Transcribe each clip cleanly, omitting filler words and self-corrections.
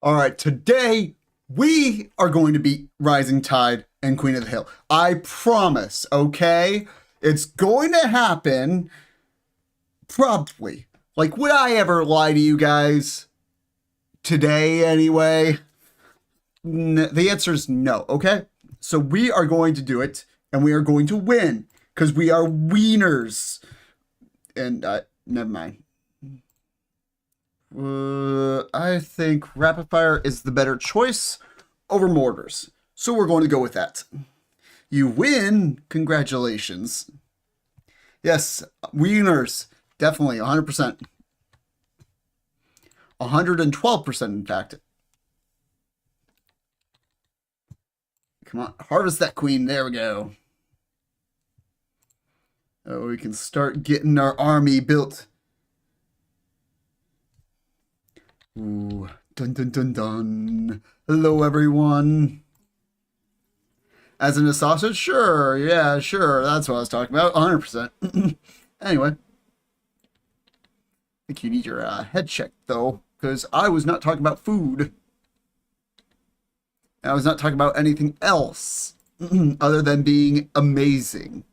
All right, today we are going to beat Rising Tide and Queen of the Hill. I promise, okay? It's going to happen probably. Like, would I ever lie to you guys? Today, anyway? The answer is no, okay? So we are going to do it, and we are going to win, because we are wieners. And, never mind. I think rapid fire is the better choice over mortars. So we're going to go with that. You win. Congratulations. Yes, wieners. Definitely 100%. 112% in fact. Come on, harvest that queen. There we go. Oh, we can start getting our army built. Ooh, dun dun dun dun. Hello, everyone. As in a sausage? Sure, yeah, sure. That's what I was talking about. 100%. Anyway. I think you need your head checked, though, because I was not talking about food. I was not talking about anything else other than being amazing.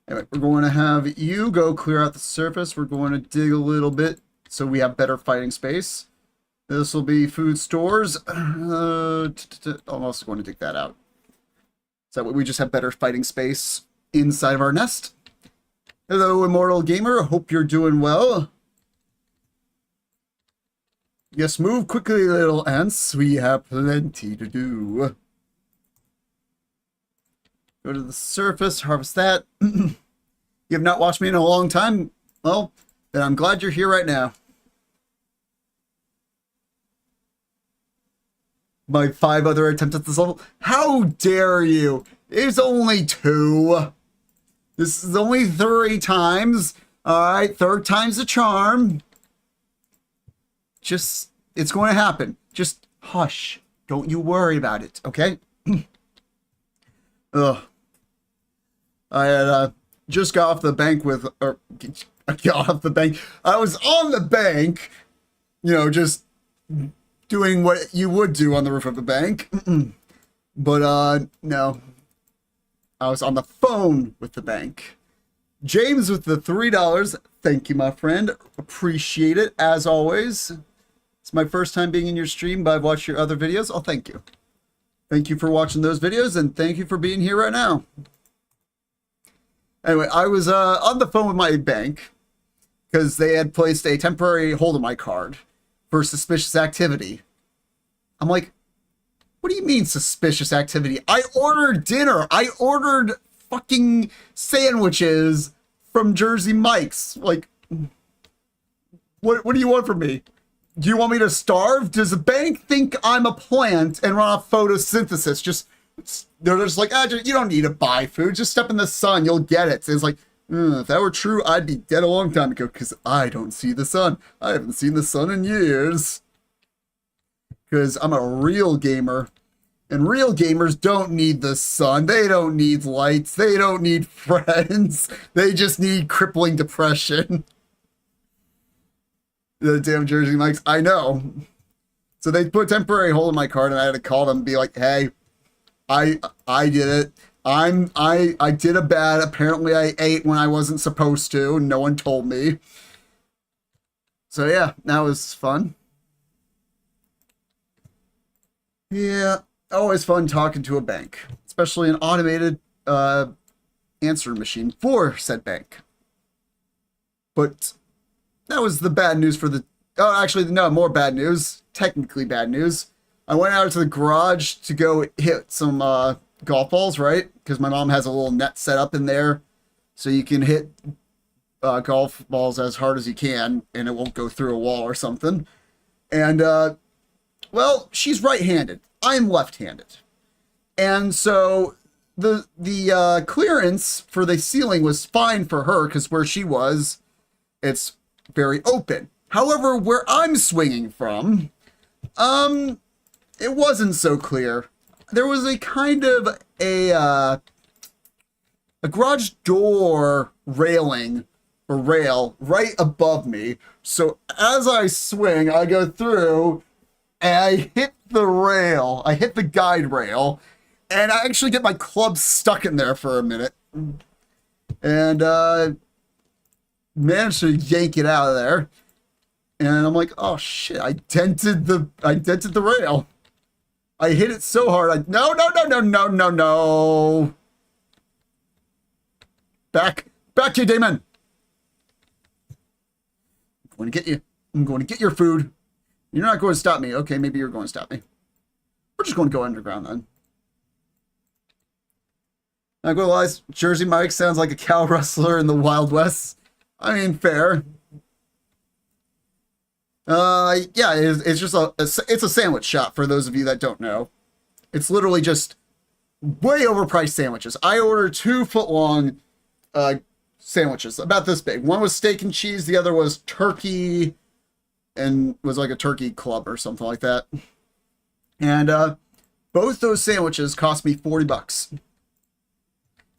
Anyway, we're going to have you go clear out the surface. We're going to dig a little bit so we have better fighting space. This will be food stores. I'm also going to dig that out. So that way we just have better fighting space inside of our nest. Hello, Immortal Gamer. Hope you're doing well. Yes, move quickly, little ants. We have plenty to do. Go to the surface, harvest that. You have not watched me in a long time? Well, then I'm glad you're here right now. My 5 other attempts at this level? How dare you? It's only 2. This is only 3 times. Alright, 3rd time's the charm. Just, it's going to happen. Just hush. Don't you worry about it, okay? Ugh. I had just got off the bank with, I got off the bank. I was on the bank, you know, just doing what you would do on the roof of a bank. But, no. I was on the phone with the bank. James with the $3. Thank you, my friend. Appreciate it, as always. It's my first time being in your stream, but I've watched your other videos. Oh, thank you. Thank you for watching those videos, and thank you for being here right now. Anyway, I was on the phone with my bank because they had placed a temporary hold on my card for suspicious activity. I'm like, what do you mean suspicious activity? I ordered dinner. I ordered fucking sandwiches from Jersey Mike's. Like, what do you want from me? Do you want me to starve? Does the bank think I'm a plant and run off photosynthesis? They're just like, you don't need to buy food. Just step in the sun. You'll get it. So it's like, if that were true, I'd be dead a long time ago because I don't see the sun. I haven't seen the sun in years. Because I'm a real gamer. And real gamers don't need the sun. They don't need lights. They don't need friends. They just need crippling depression. The damn Jersey Mike's. I know. So they put a temporary hold on my card, and I had to call them and be like, hey, I did it. I did a bad. Apparently I ate when I wasn't supposed to, and no one told me. So yeah, that was fun. Yeah, always fun talking to a bank, especially an automated answering machine for said bank. But that was the bad news for the... Oh, actually, no, more bad news. Technically bad news. I went out to the garage to go hit some golf balls, right? Because my mom has a little net set up in there. So you can hit golf balls as hard as you can, and it won't go through a wall or something. And, well, she's right-handed. I'm left-handed. And so the clearance for the ceiling was fine for her, because where she was, it's very open. However, where I'm swinging from, it wasn't so clear. There was a kind of a garage door railing or rail right above me. So as I swing, I go through and I hit the rail. I hit the guide rail, and I actually get my club stuck in there for a minute. And managed to yank it out of there. And I'm like, oh shit, I dented the rail. I hit it so hard. No. Back, you demon. I'm going to get you. I'm going to get your food. You're not going to stop me. Okay, maybe you're going to stop me. We're just going to go underground then. Not gonna lie, Jersey Mike sounds like a cow rustler in the Wild West. I mean, fair. Yeah, it's just it's a sandwich shop for those of you that don't know. It's literally just way overpriced sandwiches. I ordered 2-foot-long sandwiches, about this big. One was steak and cheese, the other was turkey, and was like a turkey club or something like that. And both those sandwiches cost me $40.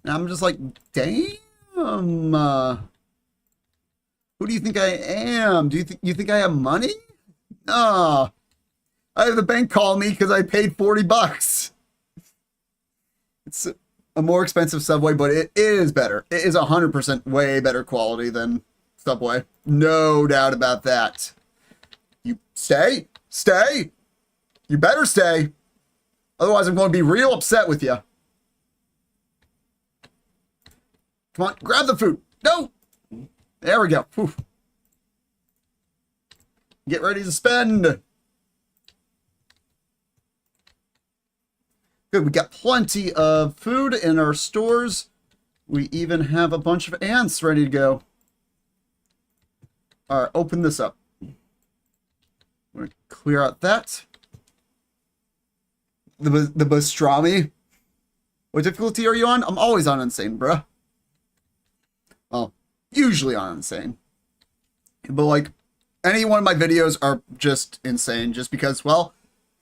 And I'm just like, damn. Who do you think I am? Do you think I have money? No. I have the bank call me because I paid $40. It's a more expensive Subway, but it is better. It is 100% way better quality than Subway. No doubt about that. You stay? Stay? You better stay. Otherwise, I'm going to be real upset with you. Come on, grab the food. No! There we go. Whew. Get ready to spend. Good, we got plenty of food in our stores. We even have a bunch of ants ready to go. All right, open this up. I'm going to clear out that. The pastrami. What difficulty are you on? I'm always on insane, bruh. Well, usually on insane. But like, any one of my videos are just insane just because, well,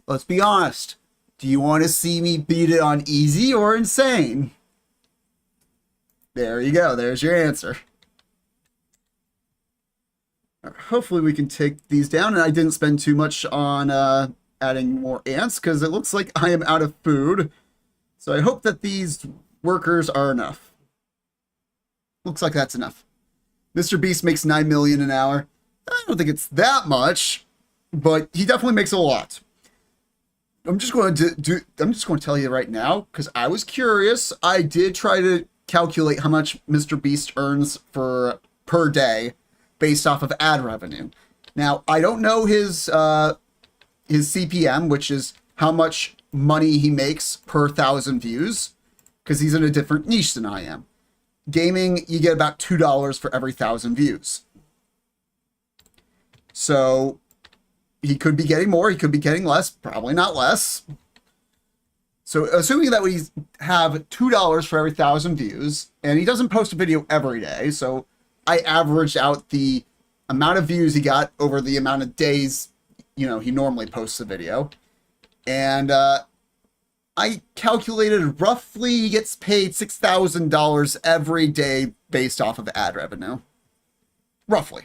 let's be honest. Do you want to see me beat it on easy or insane? There you go. There's your answer. Hopefully we can take these down, and I didn't spend too much on adding more ants because it looks like I am out of food. So I hope that these workers are enough. Looks like that's enough. Mr. Beast makes $9 million an hour. I don't think it's that much, but he definitely makes a lot. I'm just going to tell you right now because I was curious. I did try to calculate how much Mr. Beast earns per day based off of ad revenue. Now, I don't know his CPM, which is how much money he makes per 1,000 views, because he's in a different niche than I am. Gaming, you get about $2 for every 1,000 views. So he could be getting more, he could be getting less, probably not less. So assuming that we have $2 for every 1,000 views, and he doesn't post a video every day, so I averaged out the amount of views he got over the amount of days, he normally posts a video. And I calculated roughly he gets paid $6,000 every day based off of ad revenue. Roughly.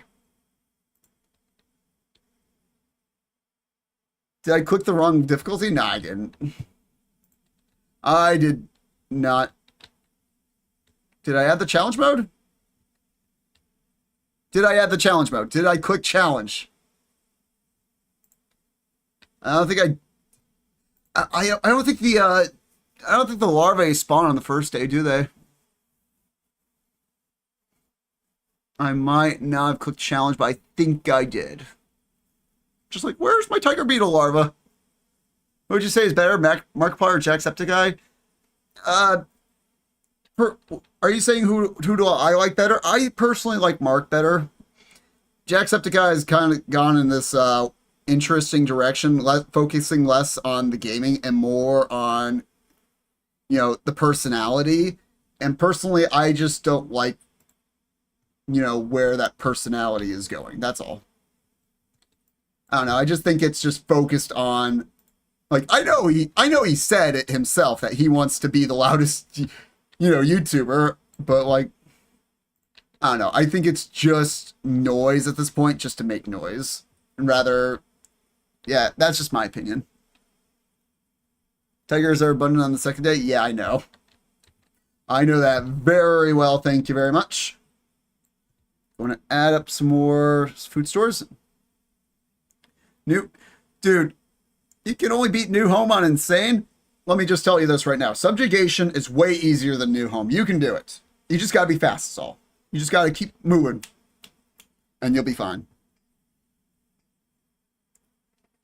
Did I click the wrong difficulty? No, I didn't. I did not. Did I add the challenge mode? Did I add the challenge mode? Did I click challenge? I don't think I don't think the larvae spawn on the first day, do they? I might not have clicked challenge, but I think I did. Just like, where's my tiger beetle larva? What would you say is better, Markiplier or Jacksepticeye? Are you saying who do I like better? I personally like Mark better. Jacksepticeye has kind of gone in this interesting direction, focusing less on the gaming and more on, the personality. And personally, I just don't like, where that personality is going. That's all. I don't know. I just think it's just focused on, like, I know he said it himself that he wants to be the loudest, YouTuber, but like, I don't know. I think it's just noise at this point, just to make noise. And rather, yeah, that's just my opinion. Tigers are abundant on the second day? Yeah, I know. I know that very well. Thank you very much. I want to add up some more food stores. New, dude, you can only beat New Home on Insane. Let me just tell you this right now. Subjugation is way easier than New Home. You can do it. You just got to be fast, that's all. You just got to keep moving. And you'll be fine.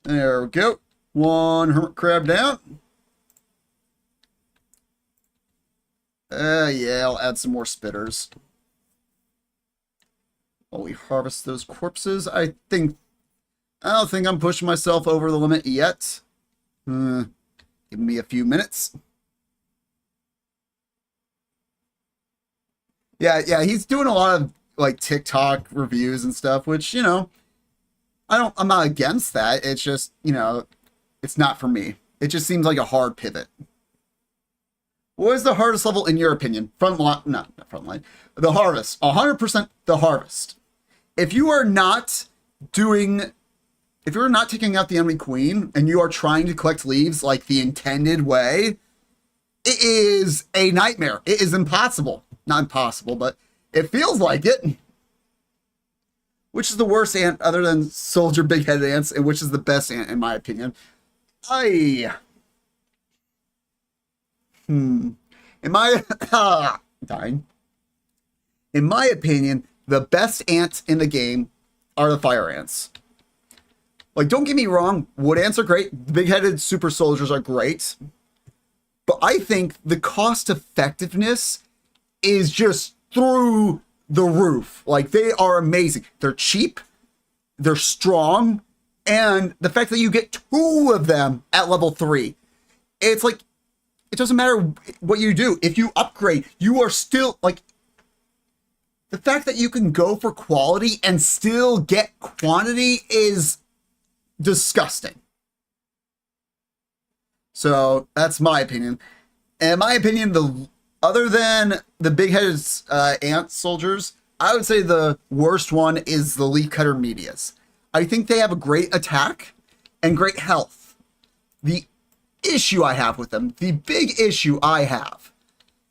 There we go. One hermit crab down. Yeah, I'll add some more spitters. While we harvest those corpses, I don't think I'm pushing myself over the limit yet. Give me a few minutes. Yeah, he's doing a lot of like TikTok reviews and stuff, which, you know, I'm not against that. It's just, you know, it's not for me. It just seems like a hard pivot. What is the hardest level in your opinion? Frontline, no, not frontline. The harvest, 100% the harvest. If you are not taking out the enemy queen and you are trying to collect leaves like the intended way, it is a nightmare. It is impossible. Not impossible, but it feels like it. Which is the worst ant other than soldier big-headed ants, and which is the best ant in my opinion? In my dying. In my opinion, the best ants in the game are the fire ants. Like, don't get me wrong, wood ants are great. The big-headed super soldiers are great. But I think the cost effectiveness is just through the roof. Like, they are amazing. They're cheap, they're strong, and the fact that you get 2 of them at level 3, it's like, it doesn't matter what you do. If you upgrade, you are still, like, the fact that you can go for quality and still get quantity is disgusting. So that's my opinion. And in my opinion, other than the big-headed ant soldiers, I would say the worst one is the leaf cutter medias. I think they have a great attack and great health. The issue I have with them, the big issue I have,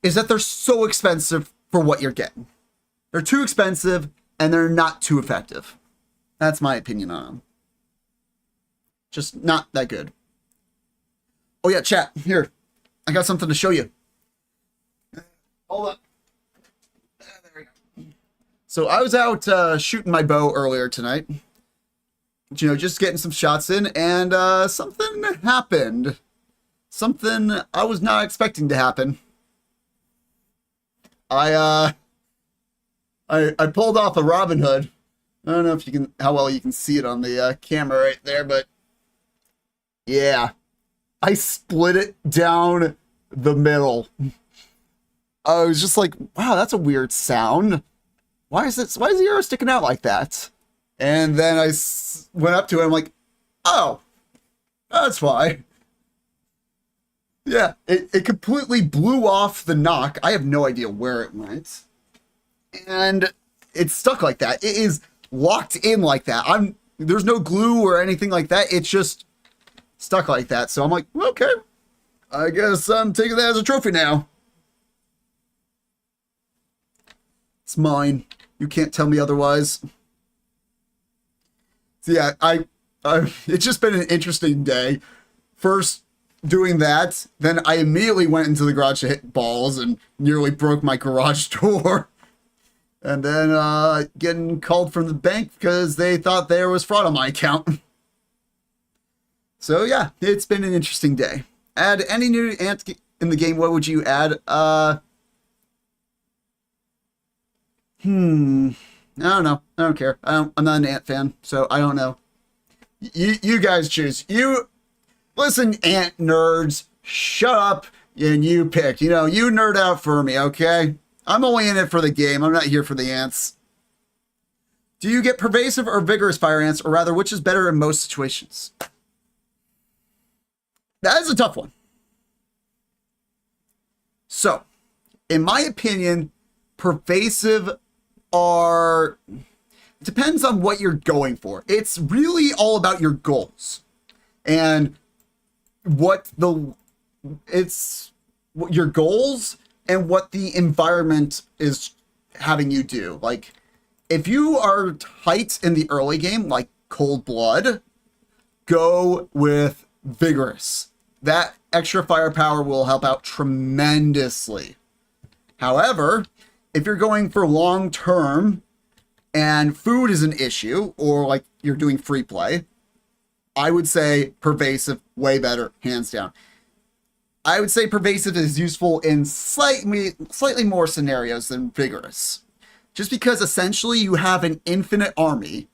is that they're so expensive for what you're getting. They're too expensive and they're not too effective. That's my opinion on them. Just not that good. Oh yeah, chat, here. I got something to show you. Hold up. There we go. So I was out shooting my bow earlier tonight. You know, just getting some shots in, and something happened. Something I was not expecting to happen. I pulled off a Robin Hood. I don't know if you can, how well you can see it on the camera right there, but yeah, I split it down the middle. I was just like, wow, that's a weird sound. Why is the arrow sticking out like that? And then I went up to it. I'm like, oh, that's why. Yeah, it completely blew off the knock. I have no idea where it went. And it's stuck like that. It is locked in like that. There's no glue or anything like that. It's just stuck like that. So I'm like, okay, I guess I'm taking that as a trophy now. It's mine. You can't tell me otherwise. So yeah, it's just been an interesting day. First doing that, then I immediately went into the garage to hit balls and nearly broke my garage door. And then getting called from the bank because they thought there was fraud on my account. So yeah, it's been an interesting day. Add any new ant in the game, what would you add? I don't know. I don't care. I'm not an ant fan, so I don't know. You guys choose. You listen, ant nerds. Shut up and you pick. You know, you nerd out for me, okay? I'm only in it for the game. I'm not here for the ants. Do you get pervasive or vigorous fire ants, or rather, which is better in most situations? That is a tough one. So, in my opinion, pervasive are depends on what you're going for. It's really all about your goals and what the it's what your goals and what the environment is having you do. Like if you are tight in the early game, like Cold Blood, go with Vigorous. That extra firepower will help out tremendously. However, if you're going for long term and food is an issue, or like you're doing free play, I would say Pervasive, way better, hands down. I would say Pervasive is useful in slightly more scenarios than Vigorous. Just because essentially you have an infinite army.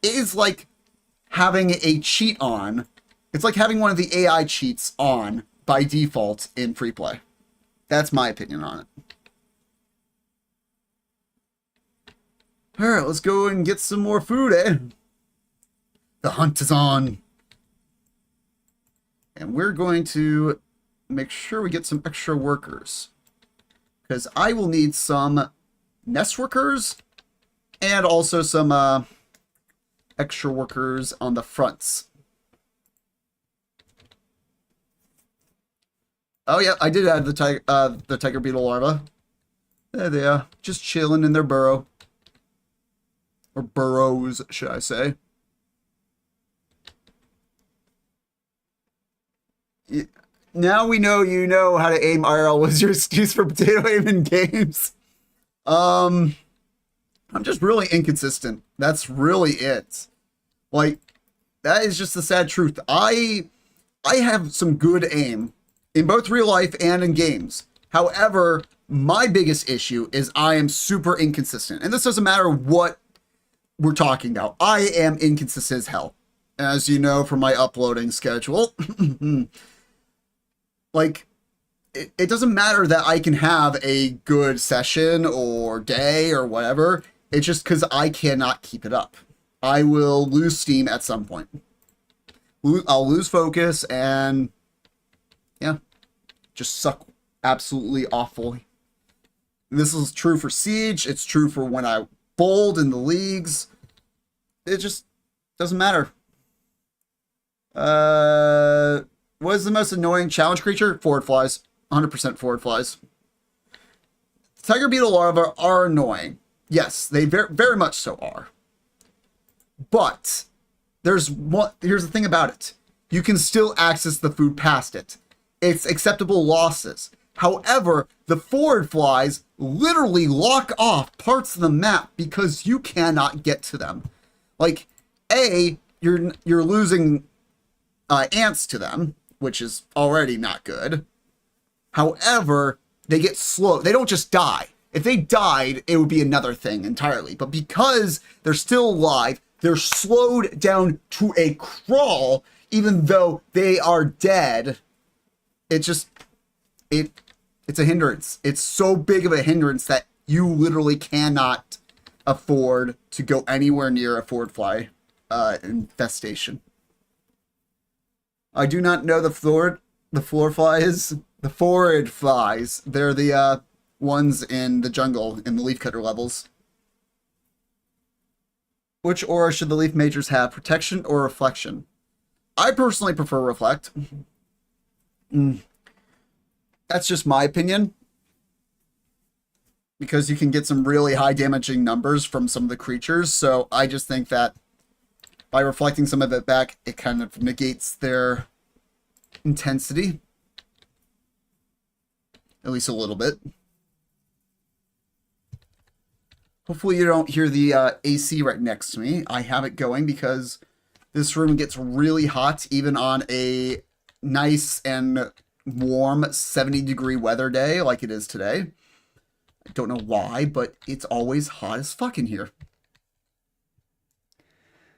It is like having a cheat on. It's like having one of the AI cheats on by default in free play. That's my opinion on it. Alright, let's go and get some more food, eh? The hunt is on. And we're going to make sure we get some extra workers. Because I will need some nest workers and also some extra workers on the fronts. Oh yeah, I did add the tiger beetle larva. There they are, just chilling in their burrow. Or burrows, should I say. Now we know you know how to aim IRL was your excuse for potato aim in games. I'm just really inconsistent. That's really it. Like, that is just the sad truth. I have some good aim in both real life and in games. However, my biggest issue is I am super inconsistent. And this doesn't matter what we're talking about. I am inconsistent as hell. As you know from my uploading schedule. Like, it doesn't matter that I can have a good session or day or whatever. It's just because I cannot keep it up. I will lose steam at some point. I'll lose focus and yeah, just suck absolutely awfully. This is true for Siege. It's true for when I bowled in the leagues. It just doesn't matter. What is the most annoying challenge creature? Forward flies. 100% forward flies. Tiger beetle larvae are annoying. Yes, they very much so are. But here's the thing about it. You can still access the food past it. It's acceptable losses. However, the forward flies literally lock off parts of the map because you cannot get to them. Like, you're losing ants to them, which is already not good. However, they get slow. They don't just die. If they died, it would be another thing entirely. But because they're still alive, they're slowed down to a crawl, even though they are dead. It's a hindrance. It's so big of a hindrance that you literally cannot afford to go anywhere near a forward fly infestation. I do not know the floor flies. The forward flies. They're the ones in the jungle in the leafcutter levels. Which aura should the leaf majors have? Protection or reflection? I personally prefer reflect. That's just my opinion. Because you can get some really high damaging numbers from some of the creatures. So I just think that by reflecting some of it back, it kind of negates their intensity. At least a little bit. Hopefully you don't hear the AC right next to me. I have it going because this room gets really hot even on a nice and warm 70-degree weather day like it is today. I don't know why, but it's always hot as fuck in here.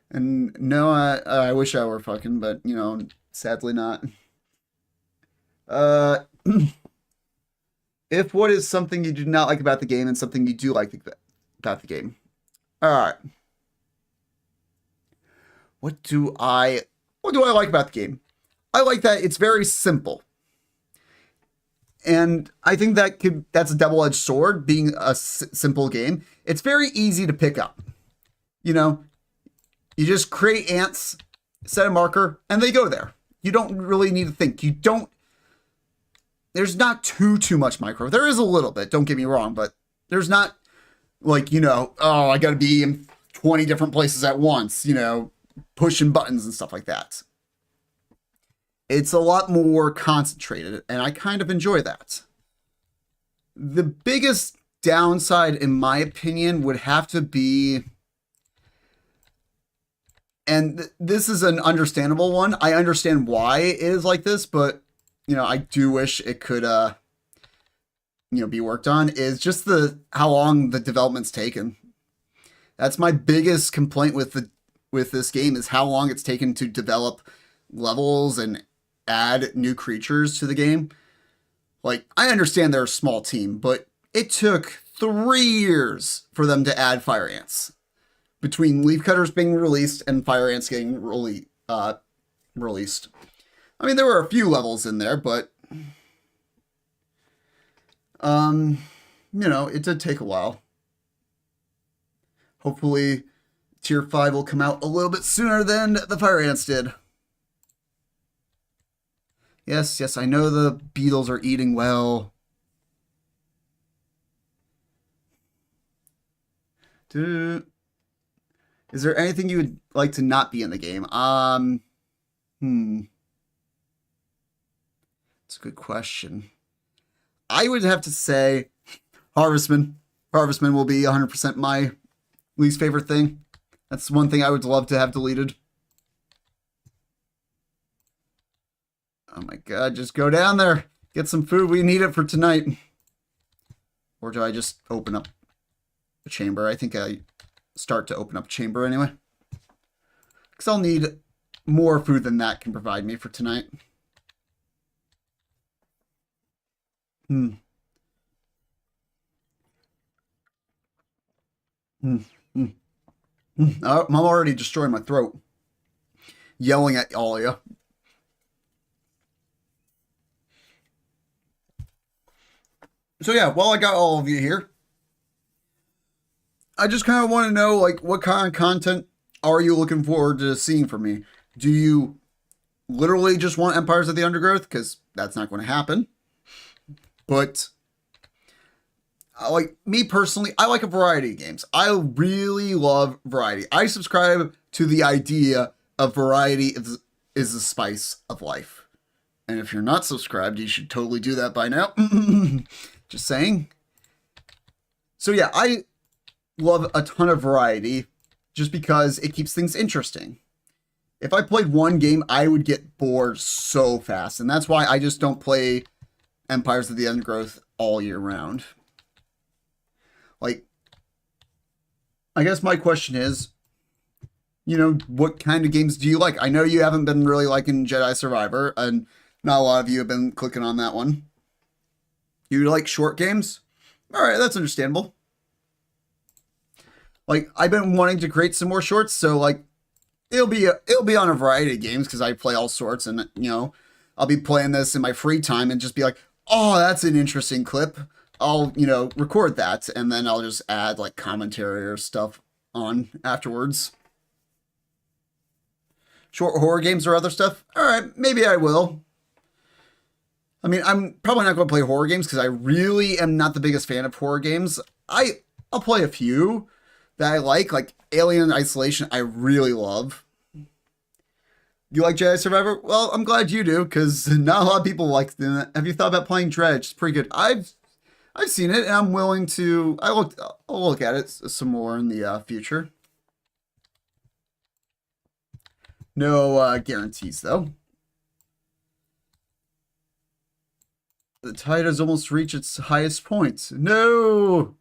And no, I wish I were fucking, but, you know, sadly not. If what is something you do not like about the game and something you do like about the game. Alright. What do I like about the game? I like that it's very simple. And I think that's a double-edged sword, being a simple game. It's very easy to pick up. You know, you just create ants, set a marker, and they go there. You don't really need to think. There's not too much micro. There is a little bit, don't get me wrong, but there's not like, oh, I got to be in 20 different places at once, pushing buttons and stuff like that. It's a lot more concentrated, and I kind of enjoy that. The biggest downside, in my opinion, would have to be, and this is an understandable one. I understand why it is like this, but, I do wish it could, be worked on, is just how long the development's taken. That's my biggest complaint with this game, is how long it's taken to develop levels and add new creatures to the game. Like, I understand they're a small team, but it took 3 years for them to add fire ants. Between leafcutters being released and fire ants getting released. I mean, there were a few levels in there, but it did take a while. Hopefully, Tier 5 will come out a little bit sooner than the fire ants did. Yes, I know the beetles are eating well. Is there anything you would like to not be in the game? It's a good question. I would have to say Harvestman. Harvestman will be 100% my least favorite thing. That's one thing I would love to have deleted. Oh my god, just go down there. Get some food. We need it for tonight. Or do I just open up a chamber? I think I start to open up a chamber anyway. Because I'll need more food than that can provide me for tonight. I'm already destroying my throat. Yelling at all of you. So yeah, while I got all of you here, I just kind of want to know, like, what kind of content are you looking forward to seeing from me? Do you literally just want Empires of the Undergrowth? Because that's not going to happen. But, like, me personally, I like a variety of games. I really love variety. I subscribe to the idea of variety is the spice of life. And if you're not subscribed, you should totally do that by now. Just saying. So yeah, I love a ton of variety just because it keeps things interesting. If I played one game, I would get bored so fast. And that's why I just don't play Empires of the Undergrowth all year round. Like, I guess my question is, what kind of games do you like? I know you haven't been really liking Jedi Survivor, and not a lot of you have been clicking on that one. You like short games? Alright, that's understandable. Like, I've been wanting to create some more shorts, so, like, it'll be on a variety of games, because I play all sorts, and, I'll be playing this in my free time, and just be like, oh, that's an interesting clip. I'll, record that, and then I'll just add, like, commentary or stuff on afterwards. Short horror games or other stuff? Alright, maybe I will. I mean, I'm probably not going to play horror games because I really am not the biggest fan of horror games. I'll play a few that I like Alien Isolation, I really love. You like Jedi Survivor? Well, I'm glad you do, because not a lot of people like them. Have you thought about playing Dredge? It's pretty good. I've seen it, and I'm willing to... I'll look at it some more in the future. No guarantees, though. The tide has almost reached its highest point. No!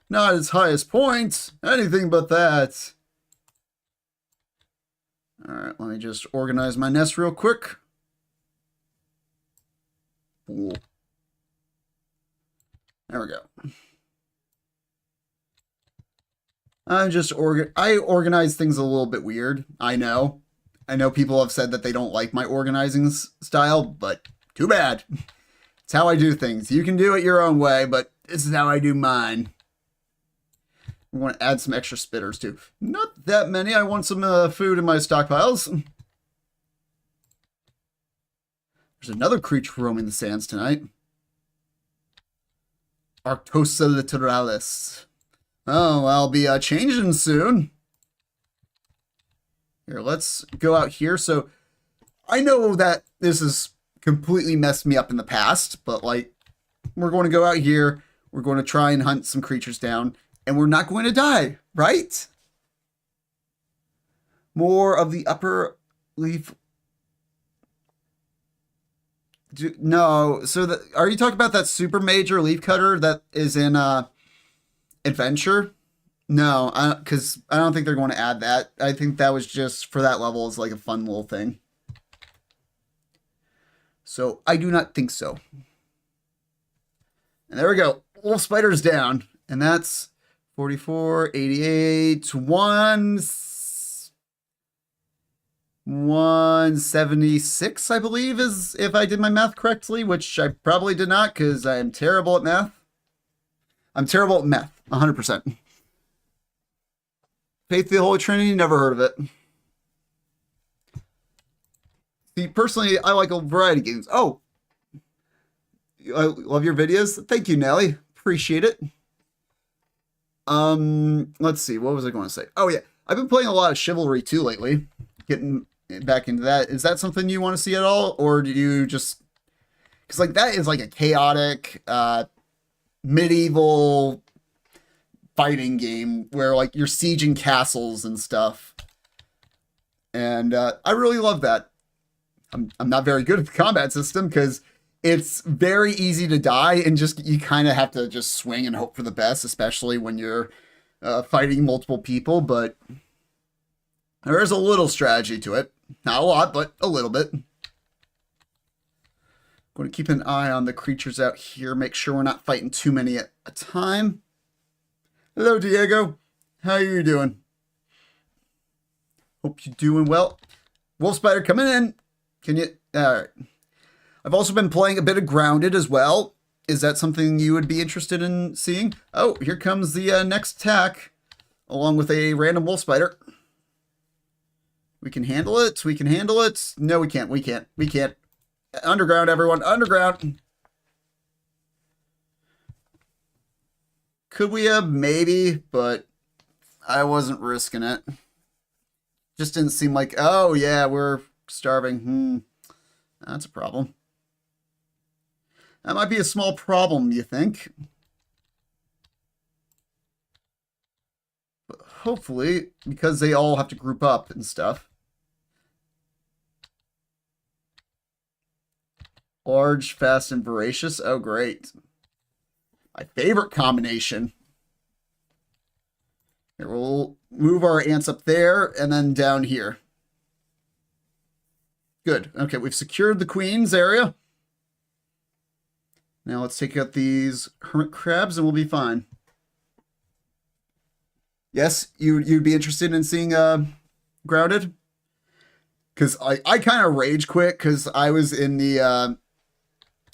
Not its highest point! Anything but that. Alright, let me just organize my nest real quick. Cool. There we go. I organize things a little bit weird. I know. I know people have said that they don't like my organizing style, but too bad. It's how I do things. You can do it your own way, but this is how I do mine. We want to add some extra spitters too. Not that many. I want some food in my stockpiles. There's another creature roaming the sands tonight. Arctosa littoralis. Oh, I'll be changing soon. Here, let's go out here. So, I know that this has completely messed me up in the past, but like, we're going to go out here. We're going to try and hunt some creatures down, and we're not going to die, right? More of the upper leaf. No, so are you talking about that super major leaf cutter that is in Adventure? No, because I don't think they're going to add that. I think that was just for that level as like a fun little thing. So I do not think so. And there we go. Wolf spider's down. And that's 44, 88, 176, I believe, is if I did my math correctly, which I probably did not because I am terrible at math. I'm terrible at math, 100%. Faith of the Holy Trinity, never heard of it. See, personally, I like a variety of games. Oh, I love your videos. Thank you, Nelly. Appreciate it. Let's see. What was I going to say? Oh, yeah. I've been playing a lot of Chivalry, too, lately. Getting back into that. Is that something you want to see at all? Or do you just... Because, like, that is, like, a chaotic, medieval fighting game where, like, you're sieging castles and stuff. And I really love that. I'm not very good at the combat system because it's very easy to die and just you kind of have to just swing and hope for the best, especially when you're fighting multiple people. But there is a little strategy to it. Not a lot, but a little bit. Going to keep an eye on the creatures out here. Make sure we're not fighting too many at a time. Hello, Diego. How are you doing? Hope you're doing well. Wolf Spider coming in. Can you... Alright. I've also been playing a bit of Grounded as well. Is that something you would be interested in seeing? Oh, here comes the next attack. Along with a random Wolf Spider. We can handle it. We can handle it. No, we can't. We can't. We can't. Underground, everyone. Underground. Could we have? Maybe, but I wasn't risking it. Just didn't seem like, oh, yeah, we're starving. That's a problem. That might be a small problem, you think? But hopefully, because they all have to group up and stuff. Large, fast, and voracious. Oh, great. My favorite combination. Here, we'll move our ants up there and then down here. Good. Okay, we've secured the queen's area. Now let's take out these hermit crabs and we'll be fine. Yes, you'd be interested in seeing Grounded? Because I kind of rage quit because I was in the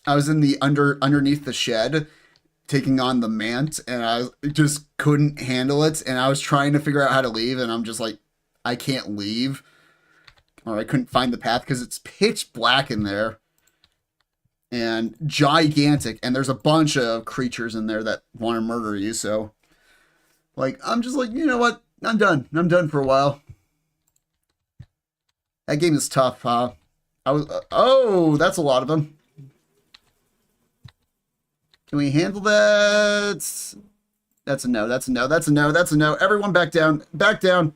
underneath the shed taking on the mant and I just couldn't handle it and I was trying to figure out how to leave and I'm just like, I can't leave. Or I couldn't find the path because it's pitch black in there. And gigantic. And there's a bunch of creatures in there that want to murder you. So, like, I'm just like, you know what? I'm done. I'm done for a while. That game is tough, huh? Oh, that's a lot of them. Can we handle that? That's a no. That's a no. That's a no. That's a no. Everyone back down. Back down.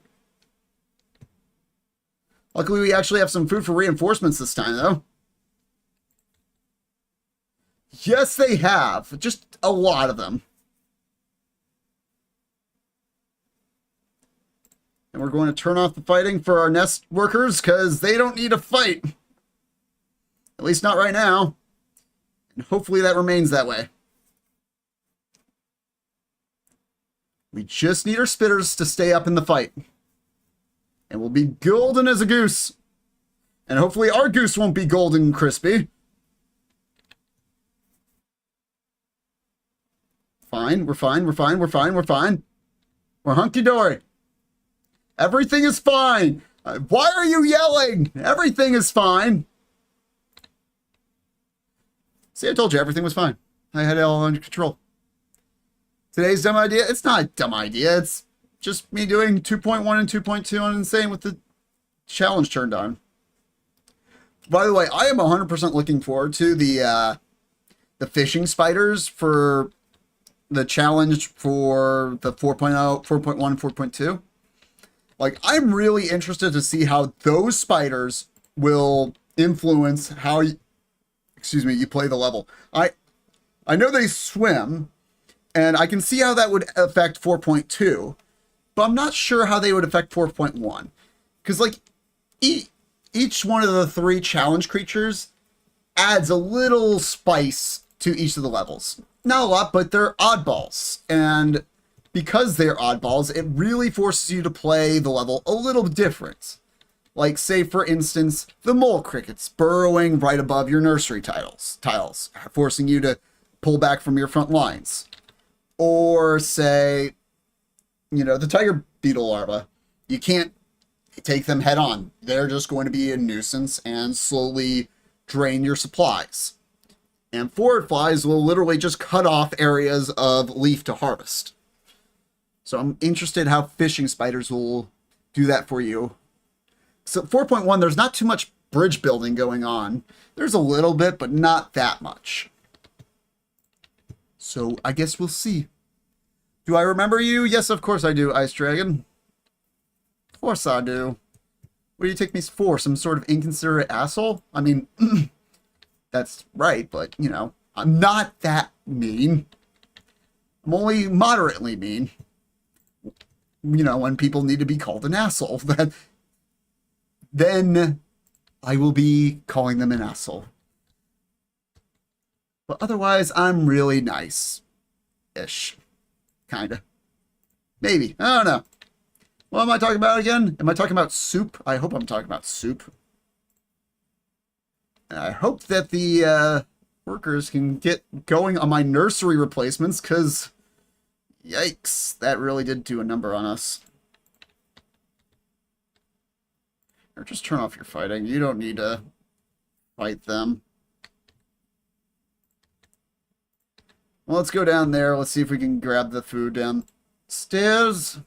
Luckily, we actually have some food for reinforcements this time, though. Yes, they have. Just a lot of them. And we're going to turn off the fighting for our nest workers, because they don't need to fight. At least not right now. And hopefully that remains that way. We just need our spitters to stay up in the fight. And we'll be golden as a goose. And hopefully our goose won't be golden and crispy. fine. We're fine. We're fine. We're fine. We're fine. We're hunky-dory. Everything is fine. Why are you yelling? Everything is fine. See, I told you everything was fine. I had it all under control. Today's dumb idea, it's not a dumb idea. It's just me doing 2.1 and 2.2 on Insane with the challenge turned on. By the way, I am 100% looking forward to the fishing spiders for the challenge for the 4.0, 4.1, 4.2. Like, I'm really interested to see how those spiders will influence how you play the level. I know they swim, and I can see how that would affect 4.2, but I'm not sure how they would affect 4.1. Because, like, each one of the 3 challenge creatures adds a little spice to each of the levels. Not a lot, but they're oddballs. And because they're oddballs, it really forces you to play the level a little different. Like, say, for instance, the mole crickets burrowing right above your nursery tiles, forcing you to pull back from your front lines. Or, say, the tiger beetle larvae. You can't take them head on. They're just going to be a nuisance and slowly drain your supplies. And forward flies will literally just cut off areas of leaf to harvest. So I'm interested how fishing spiders will do that for you. So 4.1, there's not too much bridge building going on. There's a little bit, but not that much. So I guess we'll see. Do I remember you? Yes, of course I do, Ice Dragon. Of course I do. What do you take me for? Some sort of inconsiderate asshole? I mean, that's right, but, I'm not that mean. I'm only moderately mean. When people need to be called an asshole, then I will be calling them an asshole. But otherwise, I'm really nice-ish. Kinda. Maybe. I don't know. What am I talking about again? Am I talking about soup? I hope I'm talking about soup. And I hope that the workers can get going on my nursery replacements, because yikes, that really did do a number on us. Or just turn off your fighting. You don't need to fight them. Well, let's go down there. Let's see if we can grab the food downstairs.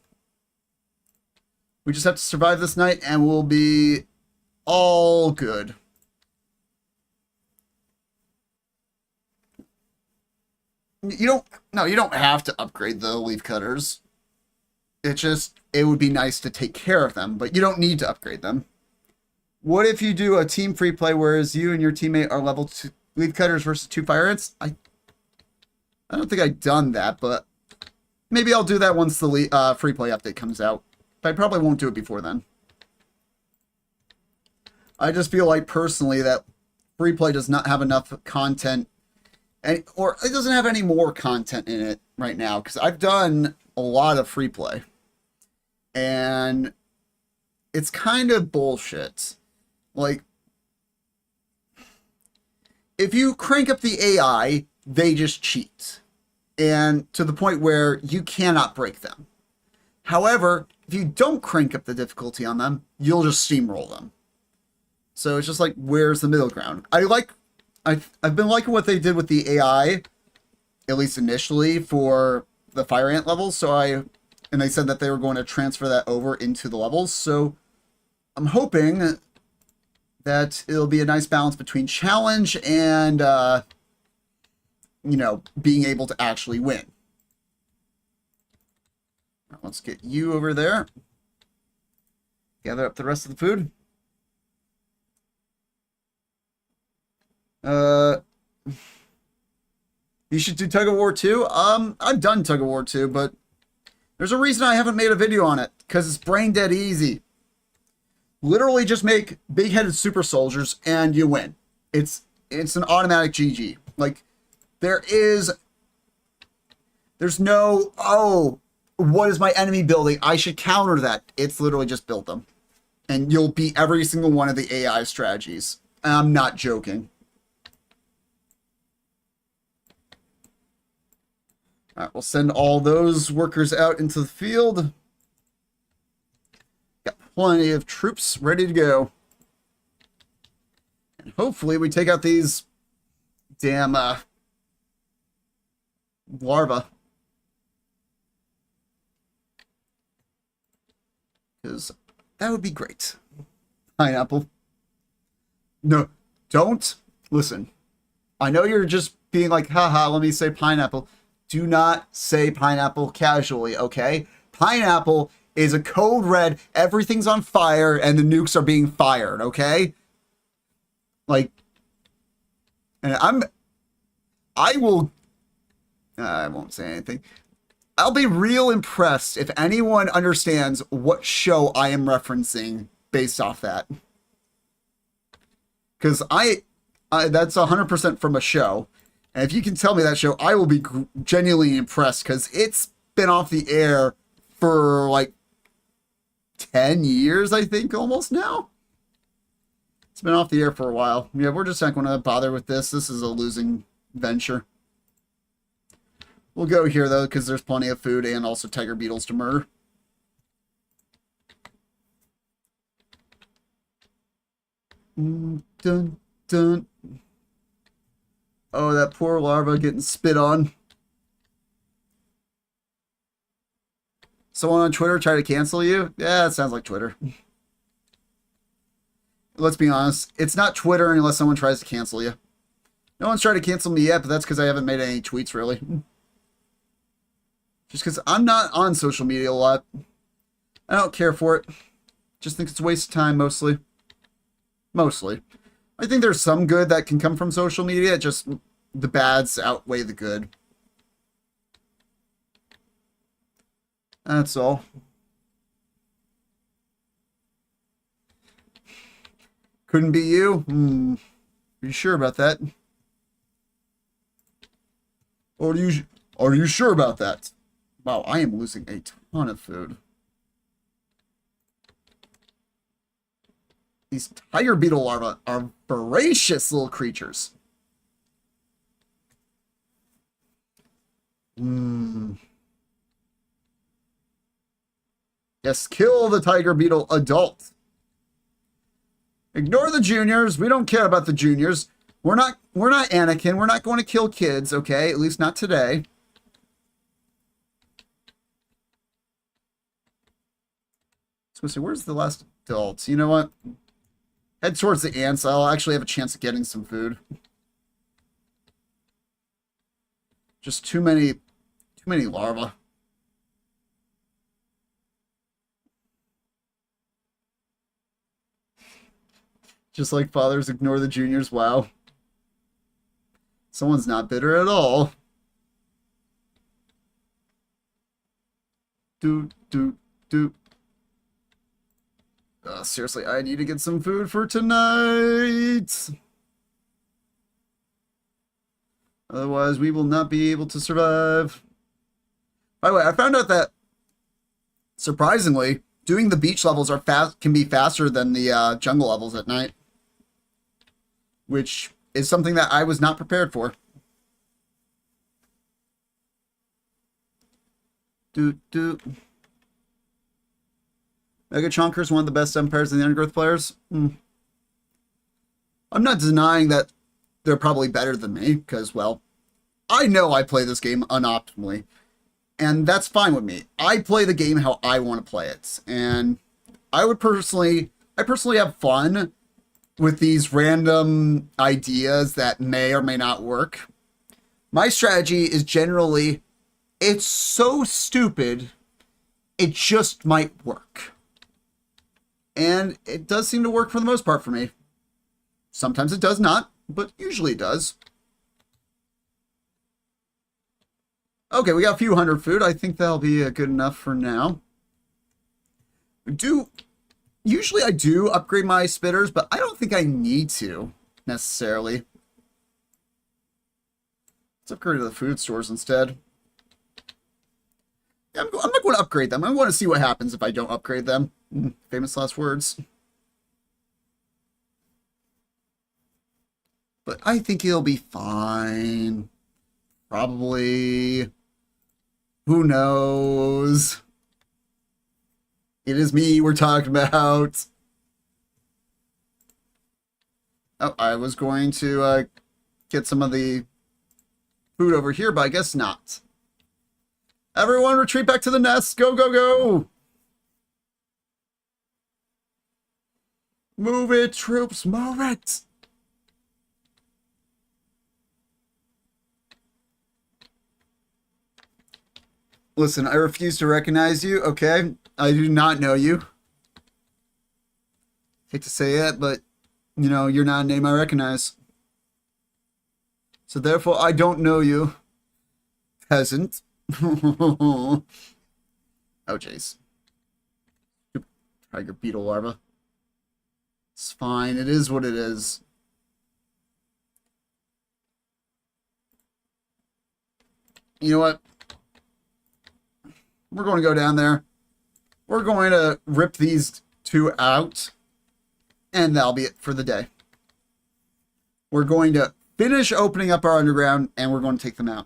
We just have to survive this night and we'll be all good. You don't have to upgrade the leaf cutters. It would be nice to take care of them, but you don't need to upgrade them. What if you do a team free play, whereas you and your teammate are level 2 leaf cutters versus 2 fire ants? I don't think I've done that, but maybe I'll do that once the free play update comes out. But I probably won't do it before then. I just feel like personally that free play does not have enough content, or it doesn't have any more content in it right now, because I've done a lot of free play. And it's kind of bullshit. Like, if you crank up the AI, they just cheat. And to the point where you cannot break them. However, if you don't crank up the difficulty on them, you'll just steamroll them. So it's just like, where's the middle ground? I've been liking what they did with the AI, at least initially, for the fire ant levels. And they said that they were going to transfer that over into the levels. So I'm hoping that it'll be a nice balance between challenge and, being able to actually win. Let's get you over there. Gather up the rest of the food. You should do Tug of War 2. I've done Tug of War 2, but there's a reason I haven't made a video on it, because it's brain dead easy. Literally just make big-headed super soldiers and you win. It's an automatic GG. Like, there's no, oh, what is my enemy building? I should counter that. It's literally just build them. And you'll beat every single one of the AI strategies. And I'm not joking. All right, we'll send all those workers out into the field. Got plenty of troops ready to go. And hopefully we take out these damn larvae. Because that would be great. Pineapple. No, don't. Listen, I know you're just being like, haha, let me say pineapple. Do not say pineapple casually, okay? Pineapple is a code red, everything's on fire, and the nukes are being fired, okay? Like, and I won't say anything. I'll be real impressed if anyone understands what show I am referencing based off that. Because that's 100% from a show. And if you can tell me that show, I will be genuinely impressed because it's been off the air for like 10 years, I think, almost now. It's been off the air for a while. Yeah, we're just not going to bother with this. This is a losing venture. We'll go here, though, because there's plenty of food and also tiger beetles to murder. Dun, dun. Oh, that poor larva getting spit on. Someone on Twitter try to cancel you? Yeah, it sounds like Twitter. Let's be honest. It's not Twitter unless someone tries to cancel you. No one's tried to cancel me yet, but that's because I haven't made any tweets, really. Just because I'm not on social media a lot. I don't care for it. Just think it's a waste of time, mostly. Mostly. I think there's some good that can come from social media, just the bads outweigh the good. That's all. Couldn't be you? Are you sure about that? Or are you sure about that? Wow, I am losing a ton of food. These tiger beetle larvae are voracious little creatures. Yes, kill the tiger beetle adult. Ignore the juniors. We don't care about the juniors. We're not Anakin. We're not going to kill kids, okay? At least not today. So where's the last adult? You know what? Head towards the ants. I'll actually have a chance of getting some food. Just too many larvae. Just like fathers ignore the juniors. Wow. Someone's not bitter at all. Seriously, I need to get some food for tonight. Otherwise, we will not be able to survive. By the way, I found out that, surprisingly, doing the beach levels can be faster than the jungle levels at night. Which is something that I was not prepared for. Mega Chonker's one of the best empires in the Undergrowth players. I'm not denying that they're probably better than me, because, well, I know I play this game unoptimally. And that's fine with me. I play the game how I want to play it. And I personally have fun with these random ideas that may or may not work. My strategy is generally, it's so stupid, it just might work. And it does seem to work for the most part for me. Sometimes it does not, but usually it does. Okay, we got a few hundred food. I think that'll be good enough for now. Usually I do upgrade my spitters, but I don't think I need to, necessarily. Let's upgrade to the food stores instead. Yeah, I'm not going to upgrade them. I want to see what happens if I don't upgrade them. Famous last words. But I think it'll be fine. Probably. Who knows? It is me we're talking about. Oh, I was going to get some of the food over here, but I guess not. Everyone retreat back to the nest. Go, go, go. Move it, troops. Move it. Listen, I refuse to recognize you, okay? I do not know you. Hate to say it, but, you know, you're not a name I recognize. So therefore, I don't know you, peasant. Oh, jeez. Tiger beetle larva. It's fine. It is what it is. You know what? We're going to go down there. We're going to rip these two out. And that'll be it for the day. We're going to finish opening up our underground. And we're going to take them out.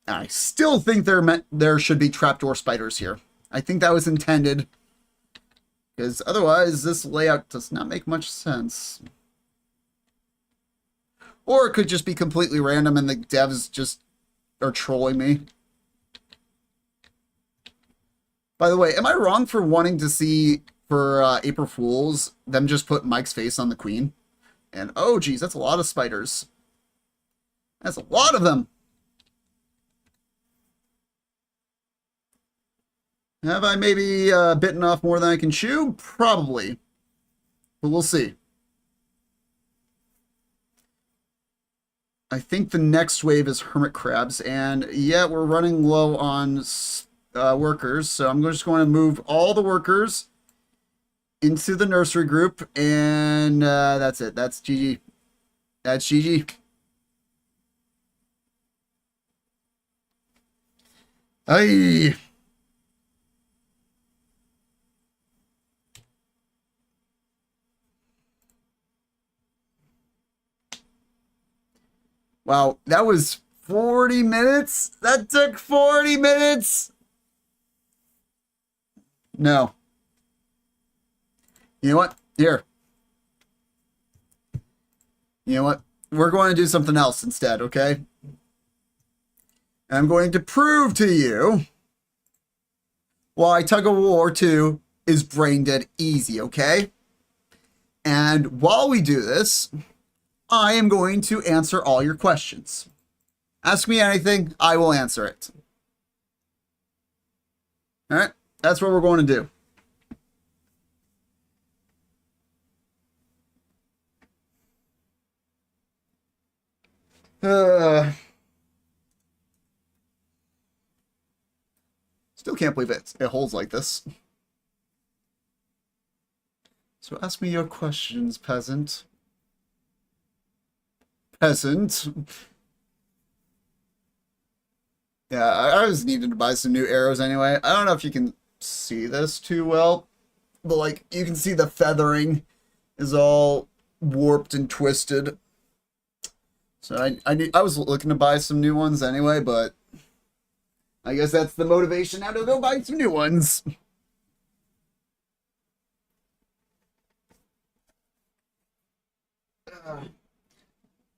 I still think there should be trapdoor spiders here. I think that was intended. Because otherwise, this layout does not make much sense. Or it could just be completely random and the devs just are trolling me. By the way, am I wrong for wanting to see, for April Fools, them just put Mike's face on the queen? And, oh, geez, that's a lot of spiders. That's a lot of them. Have I maybe bitten off more than I can chew? Probably. But we'll see. I think the next wave is hermit crabs. And, yeah, we're running low on workers. So I'm just going to move all the workers into the nursery group. And that's it. That's GG. That's GG. Aye. Wow, that was 40 minutes? That took 40 minutes? No. You know what? Here. You know what? We're going to do something else instead, okay? And I'm going to prove to you why Tug of War 2 is Braindead easy, okay? And while we do this, I am going to answer all your questions. Ask me anything, I will answer it. Alright, that's what we're going to do. Still can't believe it holds like this. So ask me your questions, peasant. Peasant. Yeah, I was needing to buy some new arrows anyway. I don't know if you can see this too well, but like you can see the feathering is all warped and twisted. So I was looking to buy some new ones anyway, but I guess that's the motivation now to go buy some new ones.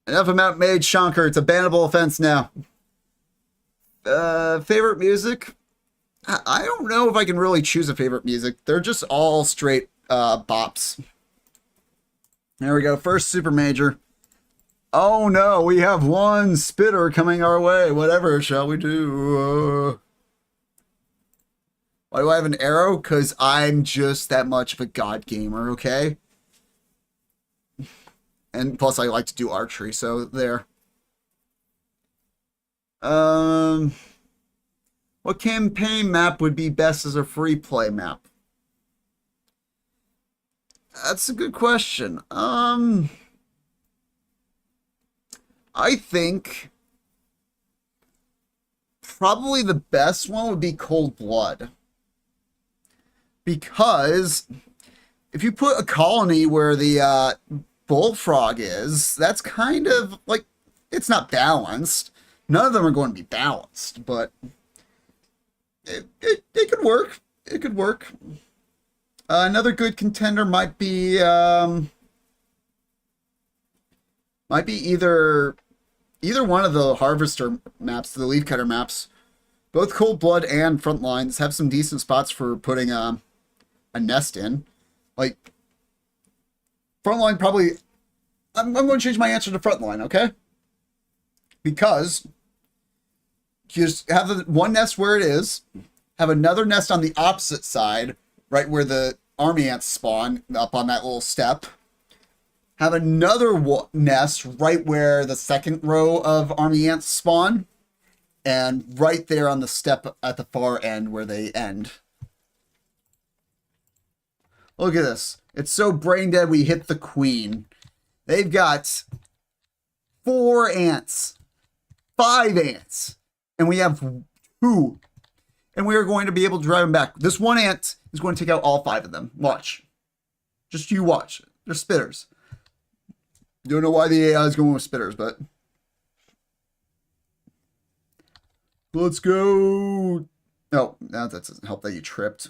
Enough about Mage Shonker. It's a bannable offense now. Favorite music? I don't know if I can really choose a favorite music. They're just all straight bops. There we go. First super major. Oh no, we have one spitter coming our way. Whatever shall we do? Why do I have an arrow? Because I'm just that much of a god gamer, okay? And plus I like to do archery, so there. What campaign map would be best as a free play map? That's a good question. I think probably the best one would be Cold Blood. Because if you put a colony where the bullfrog is, that's kind of like, it's not balanced, None of them are going to be balanced, but it could work. It could work. Another good contender might be either one of the harvester maps, the leaf cutter maps. Both Cold Blood and Frontlines have some decent spots for putting a nest in. Like, Frontline probably... I'm going to change my answer to Frontline, okay? Because you just have the one nest where it is, have another nest on the opposite side, right where the army ants spawn, up on that little step. Have another nest right where the second row of army ants spawn, and right there on the step at the far end where they end. Look at this. It's so brain dead we hit the queen. They've got 4 ants, 5 ants, and we have 2. And we are going to be able to drive them back. This one ant is going to take out all 5 of them. Watch. Just you watch. They're spitters. Don't know why the AI is going with spitters, but... Let's go. Oh, that doesn't help that you tripped.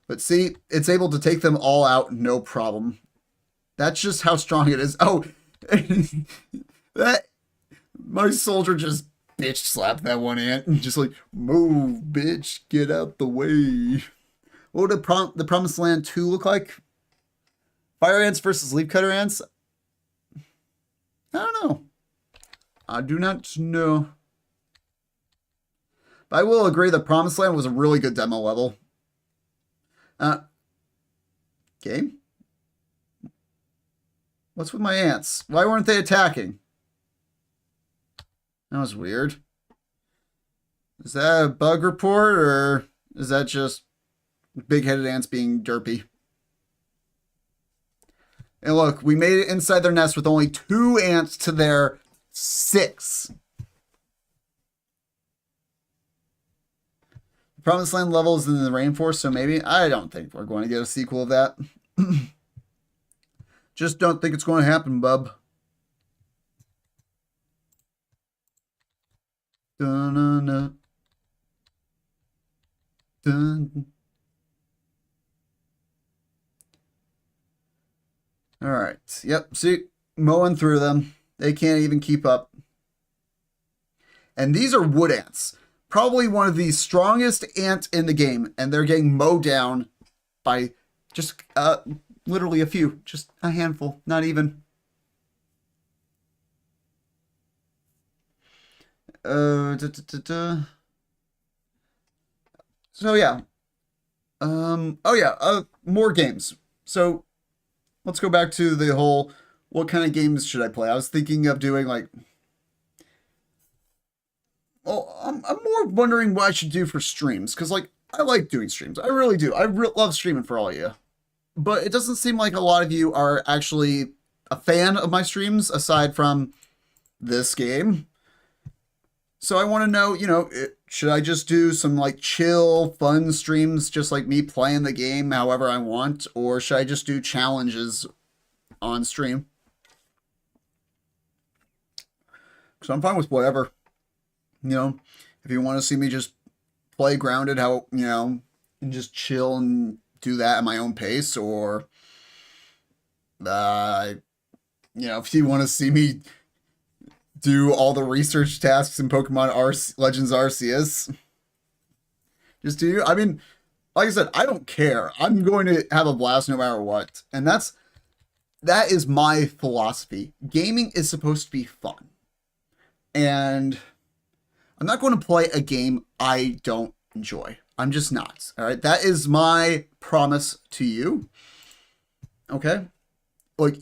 But see, it's able to take them all out, no problem. That's just how strong it is. Oh, that my soldier just bitch slapped that one ant and just like, move, bitch, get out the way. What would the Promised Land 2 look like? Fire ants versus leaf cutter ants? I don't know. I do not know. But I will agree that Promised Land was a really good demo level. Game? What's with my ants? Why weren't they attacking? That was weird. Is that a bug report, or is that just big-headed ants being derpy? And look, we made it inside their nest with only 2 ants to their 6. The Promised Land level is in the rainforest, so maybe. I don't think we're going to get a sequel of that. Just don't think it's going to happen, bub. Dun-dun-dun. Dun. All right. Yep. See, mowing through them. They can't even keep up. And these are wood ants. Probably one of the strongest ants in the game. And they're getting mowed down by just literally a few. Just a handful. Not even. So yeah. Oh yeah. More games. So let's go back to the whole, what kind of games should I play? I was thinking of doing like, well, I'm more wondering what I should do for streams. Because like, I like doing streams. I really do. I love streaming for all of you. But it doesn't seem like a lot of you are actually a fan of my streams aside from this game. So I want to know, you know, should I just do some like chill, fun streams, just like me playing the game however I want? Or should I just do challenges on stream? Because I'm fine with whatever. You know, if you want to see me just play grounded, how, you know, and just chill and do that at my own pace, or, you know, if you want to see me do all the research tasks in Pokemon Legends Arceus, just do you. I mean, like I said, I don't care. I'm going to have a blast no matter what. And that is my philosophy. Gaming is supposed to be fun. And I'm not going to play a game I don't enjoy. I'm just not. All right. That is my promise to you. Okay. Like,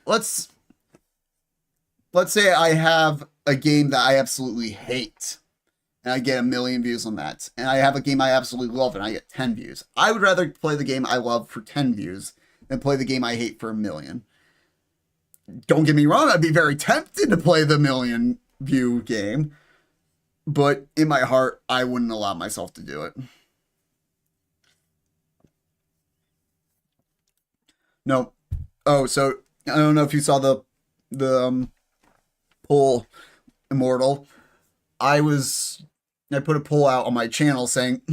let's say I have a game that I absolutely hate and I get 1 million views on that. And I have a game I absolutely love and I get 10 views. I would rather play the game I love for 10 views than play the game I hate for 1 million. Don't get me wrong. I'd be very tempted to play the 1 million view game. But in my heart, I wouldn't allow myself to do it. No. Oh, so I don't know if you saw the poll immortal, I put a poll out on my channel saying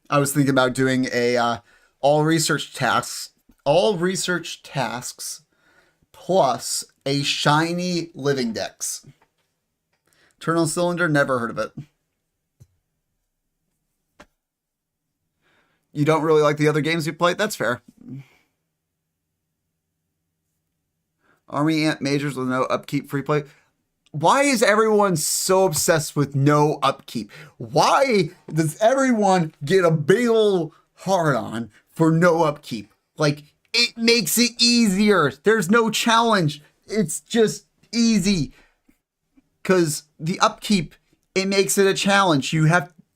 I was thinking about doing a all research tasks plus a shiny living dex. Eternal Cylinder, never heard of it. You don't really like the other games you played? That's fair. Army Ant Majors with no upkeep free play. Why is everyone so obsessed with no upkeep? Why does everyone get a big ol' hard on for no upkeep? Like, it makes it easier. There's no challenge. It's just easy. Because the upkeep, it makes it a challenge.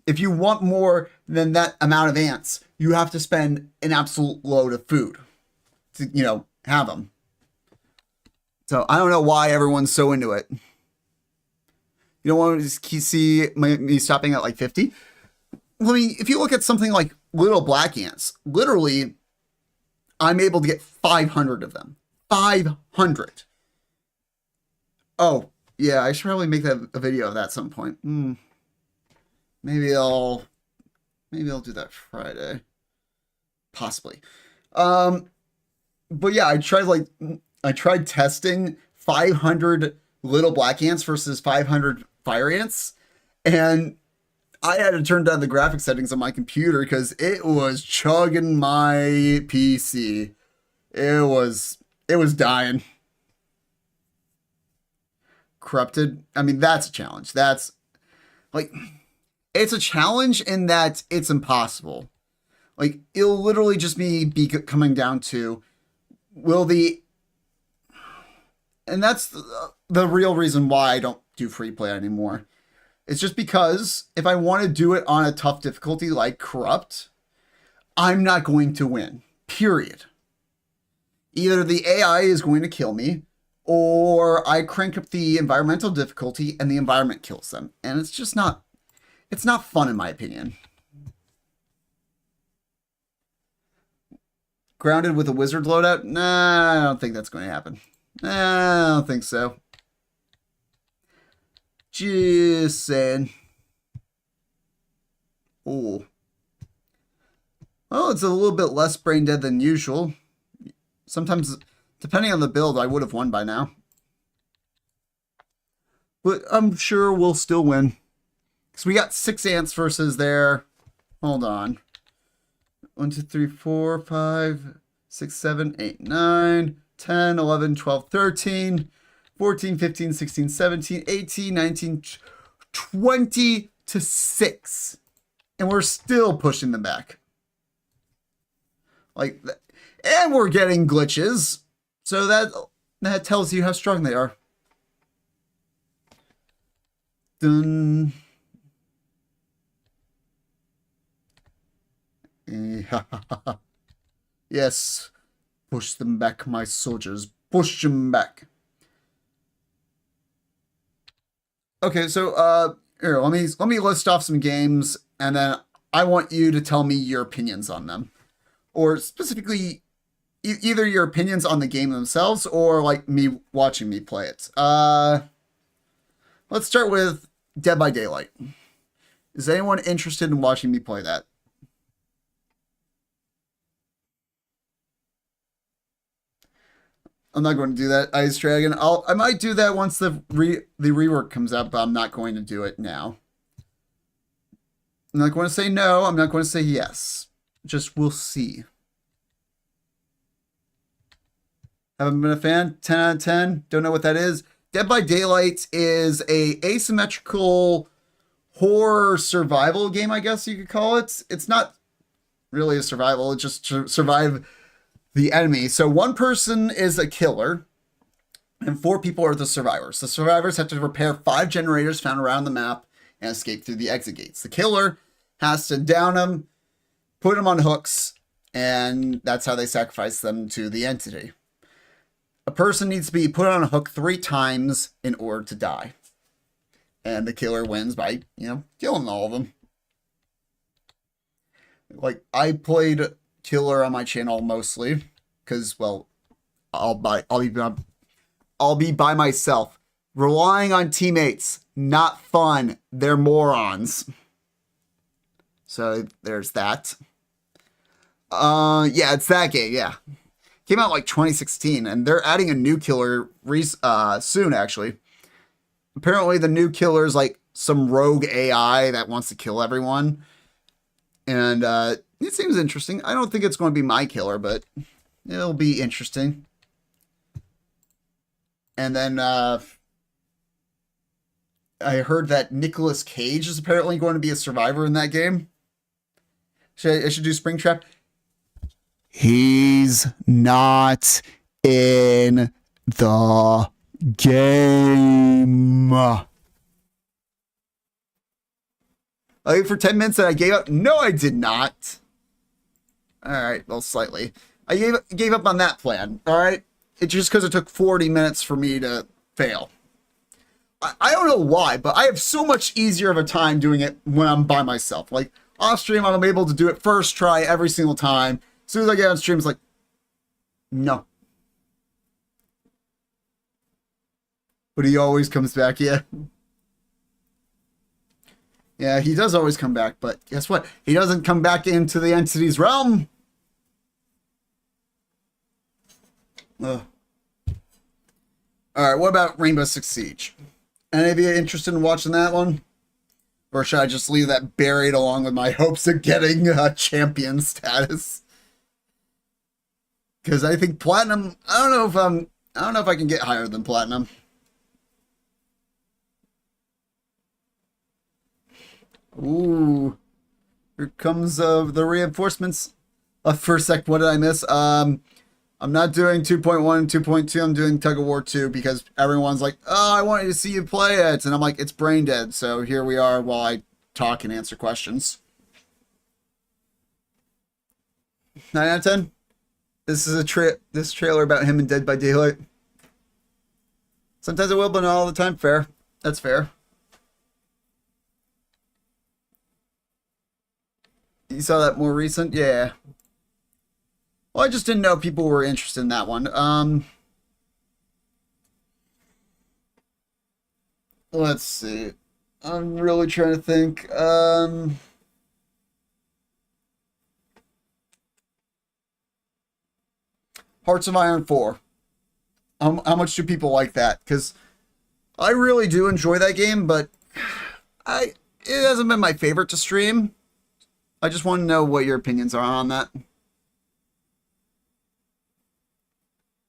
If you want more than that amount of ants, you have to spend an absolute load of food to, have them. So I don't know why everyone's so into it. You don't want to just see me stopping at like 50? I mean, if you look at something like little black ants, literally, I'm able to get 500 of them. 500. Oh, yeah, I should probably make a video of that at some point. Maybe I'll do that Friday. Possibly. But yeah, I tried testing 500 little black ants versus 500 fire ants, and I had to turn down the graphic settings on my computer because it was chugging my PC. It was dying. Corrupted. I mean, that's a challenge. That's like, it's a challenge in that it's impossible. Like, it'll literally just be coming down to, and that's the real reason why I don't do free play anymore. It's just because if I want to do it on a tough difficulty like Corrupt, I'm not going to win. Period. Either the AI is going to kill me, or I crank up the environmental difficulty and the environment kills them. And it's just not, it's not fun in my opinion. Grounded with a wizard loadout? Nah, I don't think that's going to happen. Nah, I don't think so. Just saying. Oh. Well, it's a little bit less brain dead than usual. Sometimes, depending on the build, I would have won by now. But I'm sure we'll still win. Because we got 6 ants versus their... Hold on. 1, 2, 3, 4, 5, 6, 7, 8, 9, 10, 11, 12, 13, 14, 15, 16, 17, 18, 19, 20 to 6. And we're still pushing them back. Like, and we're getting glitches. So that tells you how strong they are. Dun. Yes. Push them back, my soldiers. Push them back. Okay, so here, let me list off some games, and then I want you to tell me your opinions on them, or specifically either your opinions on the game themselves or like me watching me play it. Let's start with Dead by Daylight. Is anyone interested in watching me play that? I'm not going to do that, Ice Dragon. I might do that once the rework comes out, but I'm not going to do it now. I'm not going to say no. I'm not going to say yes. Just we'll see. Haven't been a fan. 10 out of 10. Don't know what that is. Dead by Daylight is a asymmetrical horror survival game, I guess you could call it. It's not really a survival. It's just to survive the enemy. So one person is a killer, and 4 people are the survivors. The survivors have to repair 5 generators found around the map and escape through the exit gates. The killer has to down them, put them on hooks, and that's how they sacrifice them to the entity. A person needs to be put on a hook 3 times in order to die. And the killer wins by, killing all of them. Like, I played killer on my channel mostly because, well, I'll be by myself. Relying on teammates, not fun. They're morons. So there's that. Yeah, it's that game. Yeah, came out like 2016, and they're adding a new killer soon. Actually, apparently the new killer is like some rogue AI that wants to kill everyone, and it seems interesting. I don't think it's going to be my killer, but it'll be interesting. And then I heard that Nicolas Cage is apparently going to be a survivor in that game. I should do Springtrap. He's not in the game. Like for 10 minutes that I gave up? No, I did not. All right, well, slightly. I gave up on that plan. All right, it's just because it took 40 minutes for me to fail. I don't know why, but I have so much easier of a time doing it when I'm by myself. Like off stream, I'm able to do it first try every single time. As soon as I get on stream, it's like, no. But he always comes back, yeah. Yeah, he does always come back, but guess what? He doesn't come back into the entity's realm. Ugh. Alright, what about Rainbow Six Siege? Any of you interested in watching that one? Or should I just leave that buried along with my hopes of getting champion status? Because I think platinum, I don't know if I can get higher than platinum. Ooh, here comes the reinforcements. For a sec, what did I miss? I'm not doing 2.1 and 2.2. I'm doing Tug of War 2 because everyone's like, oh, I wanted to see you play it. And I'm like, it's Braindead. So here we are while I talk and answer questions. 9 out of 10. This is this trailer about him in Dead by Daylight. Sometimes it will, but not all the time. Fair. That's fair. You saw that more recent? Yeah. Well, I just didn't know people were interested in that one. Let's see. I'm really trying to think. Hearts of Iron 4. How much do people like that? Because I really do enjoy that game, but it hasn't been my favorite to stream. I just want to know what your opinions are on that.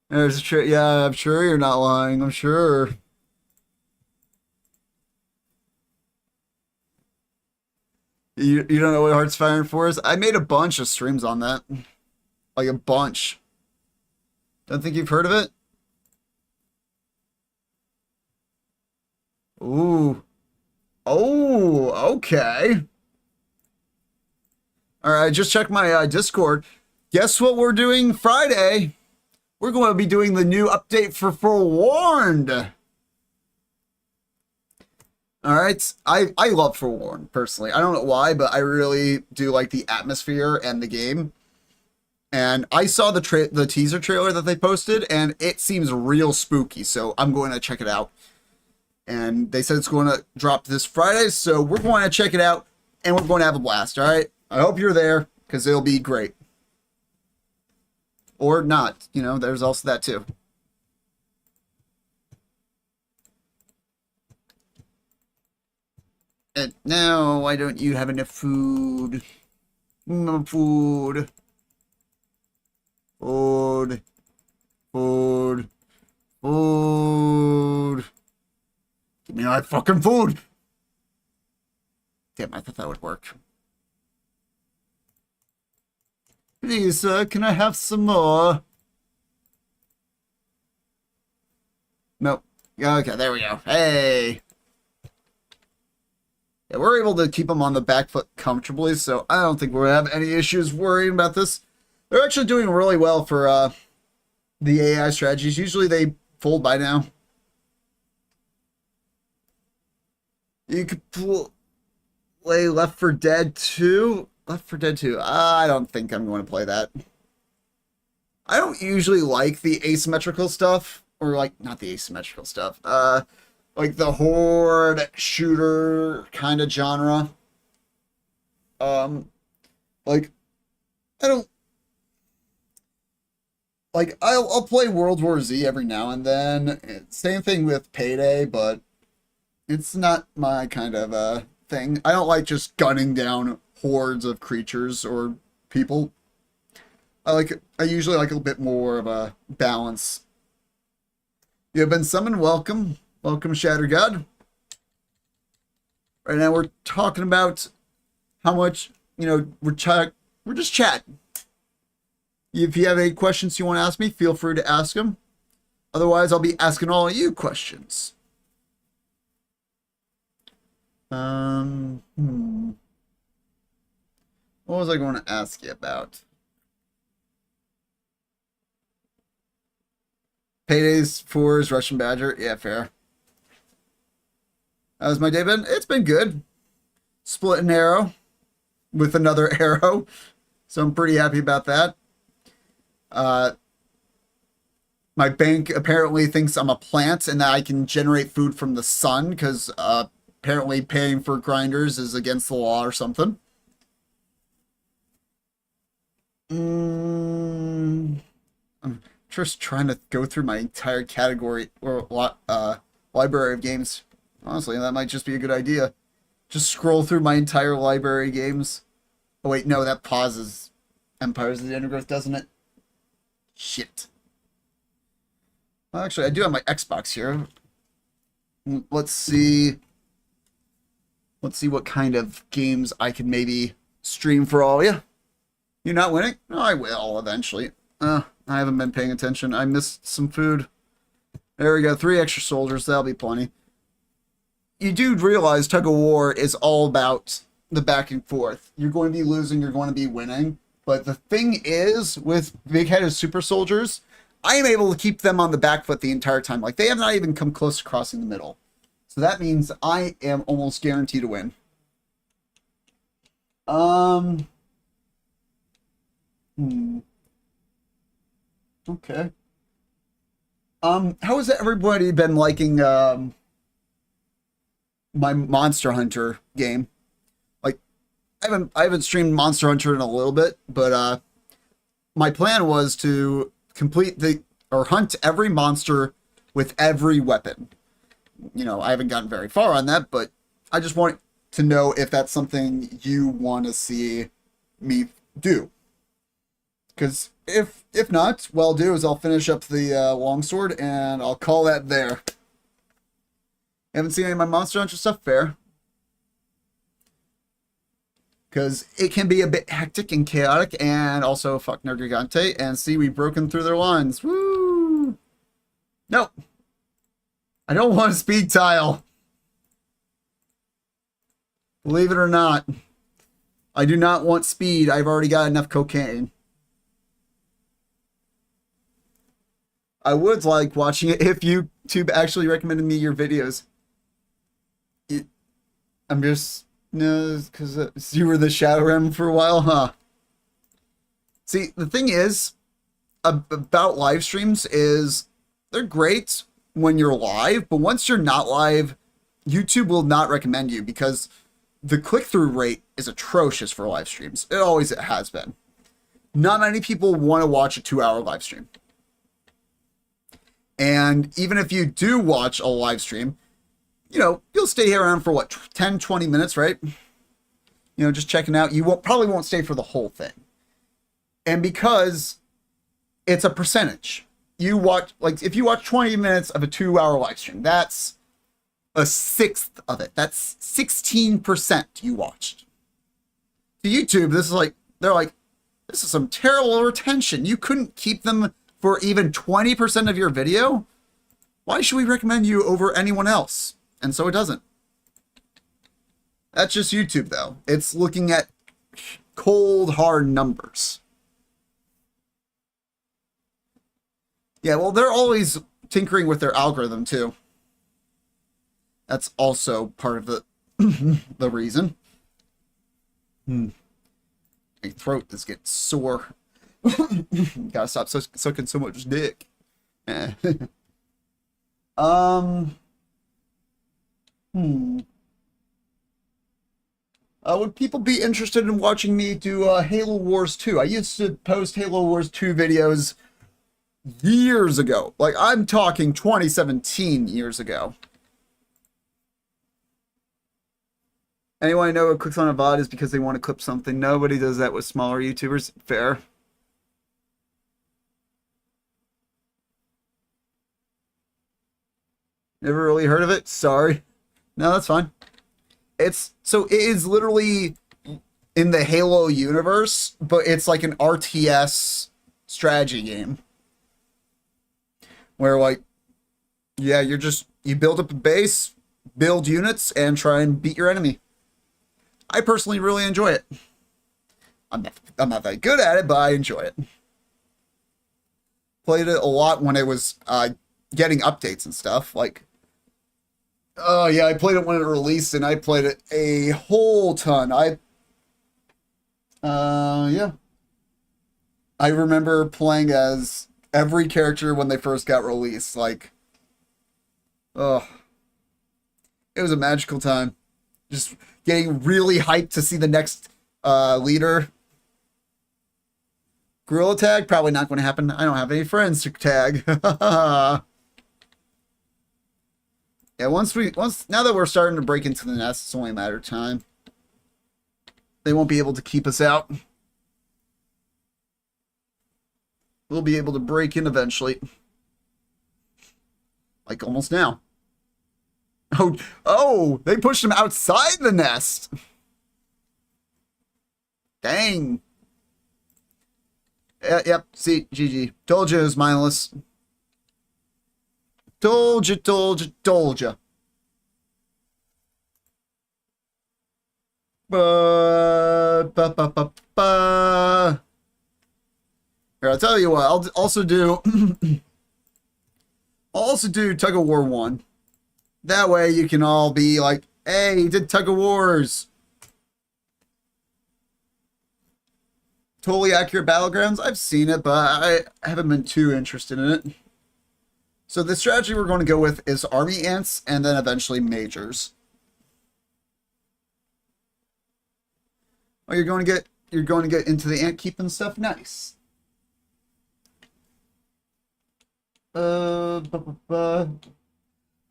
There's a yeah, I'm sure you're not lying. I'm sure. You don't know what Hearts of Iron 4 is? I made a bunch of streams on that. Like a bunch. Don't think you've heard of it? Ooh. Oh, okay. Alright, just check my Discord. Guess what we're doing Friday? We're going to be doing the new update for Forewarned. Alright, I love Forewarned, personally. I don't know why, but I really do like the atmosphere and the game. And I saw the teaser trailer that they posted, and it seems real spooky, so I'm going to check it out. And they said it's going to drop this Friday, so we're going to check it out, and we're going to have a blast, alright? I hope you're there, because it'll be great. Or not, you know, there's also that too. And now, why don't you have enough food? No food. Food. Food. Food. Give me that fucking food. Damn, I thought that would work. Please, sir, can I have some more? Nope. Okay, there we go. Hey. Yeah, we're able to keep them on the back foot comfortably, so I don't think we'll have any issues worrying about this. They're actually doing really well for the AI strategies. Usually they fold by now. You could play Left 4 Dead 2. Left 4 Dead 2. I don't think I'm going to play that. I don't usually like the asymmetrical stuff. Or, like, not the asymmetrical stuff. like the horde shooter kind of genre. Um, like I don't like I'll play World War Z every now and then. Same thing with Payday, but it's not my kind of thing. I don't like just gunning down hordes of creatures or people. I usually like a bit more of a balance. You have been summoned. Welcome. Welcome, Shatter God. Right now we're talking about how much, we're just chatting. If you have any questions you want to ask me, feel free to ask them. Otherwise, I'll be asking all of you questions. What was I going to ask you about? Paydays 4's Russian Badger. Yeah, fair. How's my day been? It's been good. Split an arrow with another arrow. So I'm pretty happy about that. My bank apparently thinks I'm a plant and that I can generate food from the sun because apparently paying for grinders is against the law or something. I'm just trying to go through my entire category or library of games. Honestly, that might just be a good idea. Just scroll through my entire library of games. Oh wait, no, that pauses Empires of the Undergrowth, doesn't it? Shit. Well, actually, I do have my Xbox here. Let's see. Let's see what kind of games I can maybe stream for all of you. You're not winning? No, I will eventually. I haven't been paying attention. I missed some food. There we go. 3 extra soldiers. That'll be plenty. You do realize Tug of War is all about the back and forth. You're going to be losing. You're going to be winning. But the thing is, with big-headed super soldiers, I am able to keep them on the back foot the entire time. Like, they have not even come close to crossing the middle. So that means I am almost guaranteed to win. Okay. How has everybody been liking my Monster Hunter game? Like, I haven't streamed Monster Hunter in a little bit, but my plan was to complete hunt every monster with every weapon. I haven't gotten very far on that, but I just want to know if that's something you want to see me do. Because if not, what I'll do is I'll finish up the longsword and I'll call that there. Haven't seen any of my Monster Hunter stuff? Fair. Because it can be a bit hectic and chaotic, and also fuck Nergigante, and see, we've broken through their lines. Woo! Nope. I don't want a speed tile. Believe it or not. I do not want speed. I've already got enough cocaine. I would like watching it if YouTube actually recommended me your videos. I'm just... No, because you were the Shadow Realm for a while, huh? See, the thing is, about live streams is, they're great when you're live, but once you're not live, YouTube will not recommend you because the click-through rate is atrocious for live streams. It always has been. Not many people want to watch a 2-hour live stream. And even if you do watch a live stream, you'll stay here around for what, 10, 20 minutes, right? Just checking out. You probably won't stay for the whole thing. And because it's a percentage, if you watch 20 minutes of a 2-hour live stream, that's a sixth of it. That's 16% you watched. To YouTube, they're like, this is some terrible retention. You couldn't keep them for even 20% of your video? Why should we recommend you over anyone else? And so it doesn't. That's just YouTube, though. It's looking at cold, hard numbers. Yeah, well, they're always tinkering with their algorithm, too. That's also part of the reason. My throat is getting sore. Gotta stop sucking so much dick. Hmm. Would people be interested in watching me do Halo Wars 2? I used to post Halo Wars 2 videos years ago. Like, I'm talking 2017 years ago. Anyone I know who clicks on a VOD is because they want to clip something. Nobody does that with smaller YouTubers. Fair. Never really heard of it? Sorry. No, that's fine. It is literally in the Halo universe, but it's like an RTS strategy game. Where like, yeah, you build up a base, build units, and try and beat your enemy. I personally really enjoy it. I'm not that good at it, but I enjoy it. Played it a lot when it was getting updates and stuff. Like, oh yeah, I played it when it released, and I played it a whole ton. Yeah, I remember playing as every character when they first got released. Like, oh, it was a magical time. Just getting really hyped to see the next leader. Gorilla tag? Probably not going to happen. I don't have any friends to tag. Yeah, now that we're starting to break into the nest, it's only a matter of time. They won't be able to keep us out. We'll be able to break in eventually. Like almost now. Oh, they pushed him outside the nest. Dang. Yep, see, GG. Told you it was mindless. Told you, told you, told you. Here, I'll tell you what. I'll also do. I'll also do Tug of War 1. That way you can all be like, "Hey, he did Tug of Wars." Totally accurate battlegrounds. I've seen it, but I haven't been too interested in it. So the strategy we're going to go with is army ants and then eventually majors. Oh, you're going to get into the ant keeping stuff. Nice. The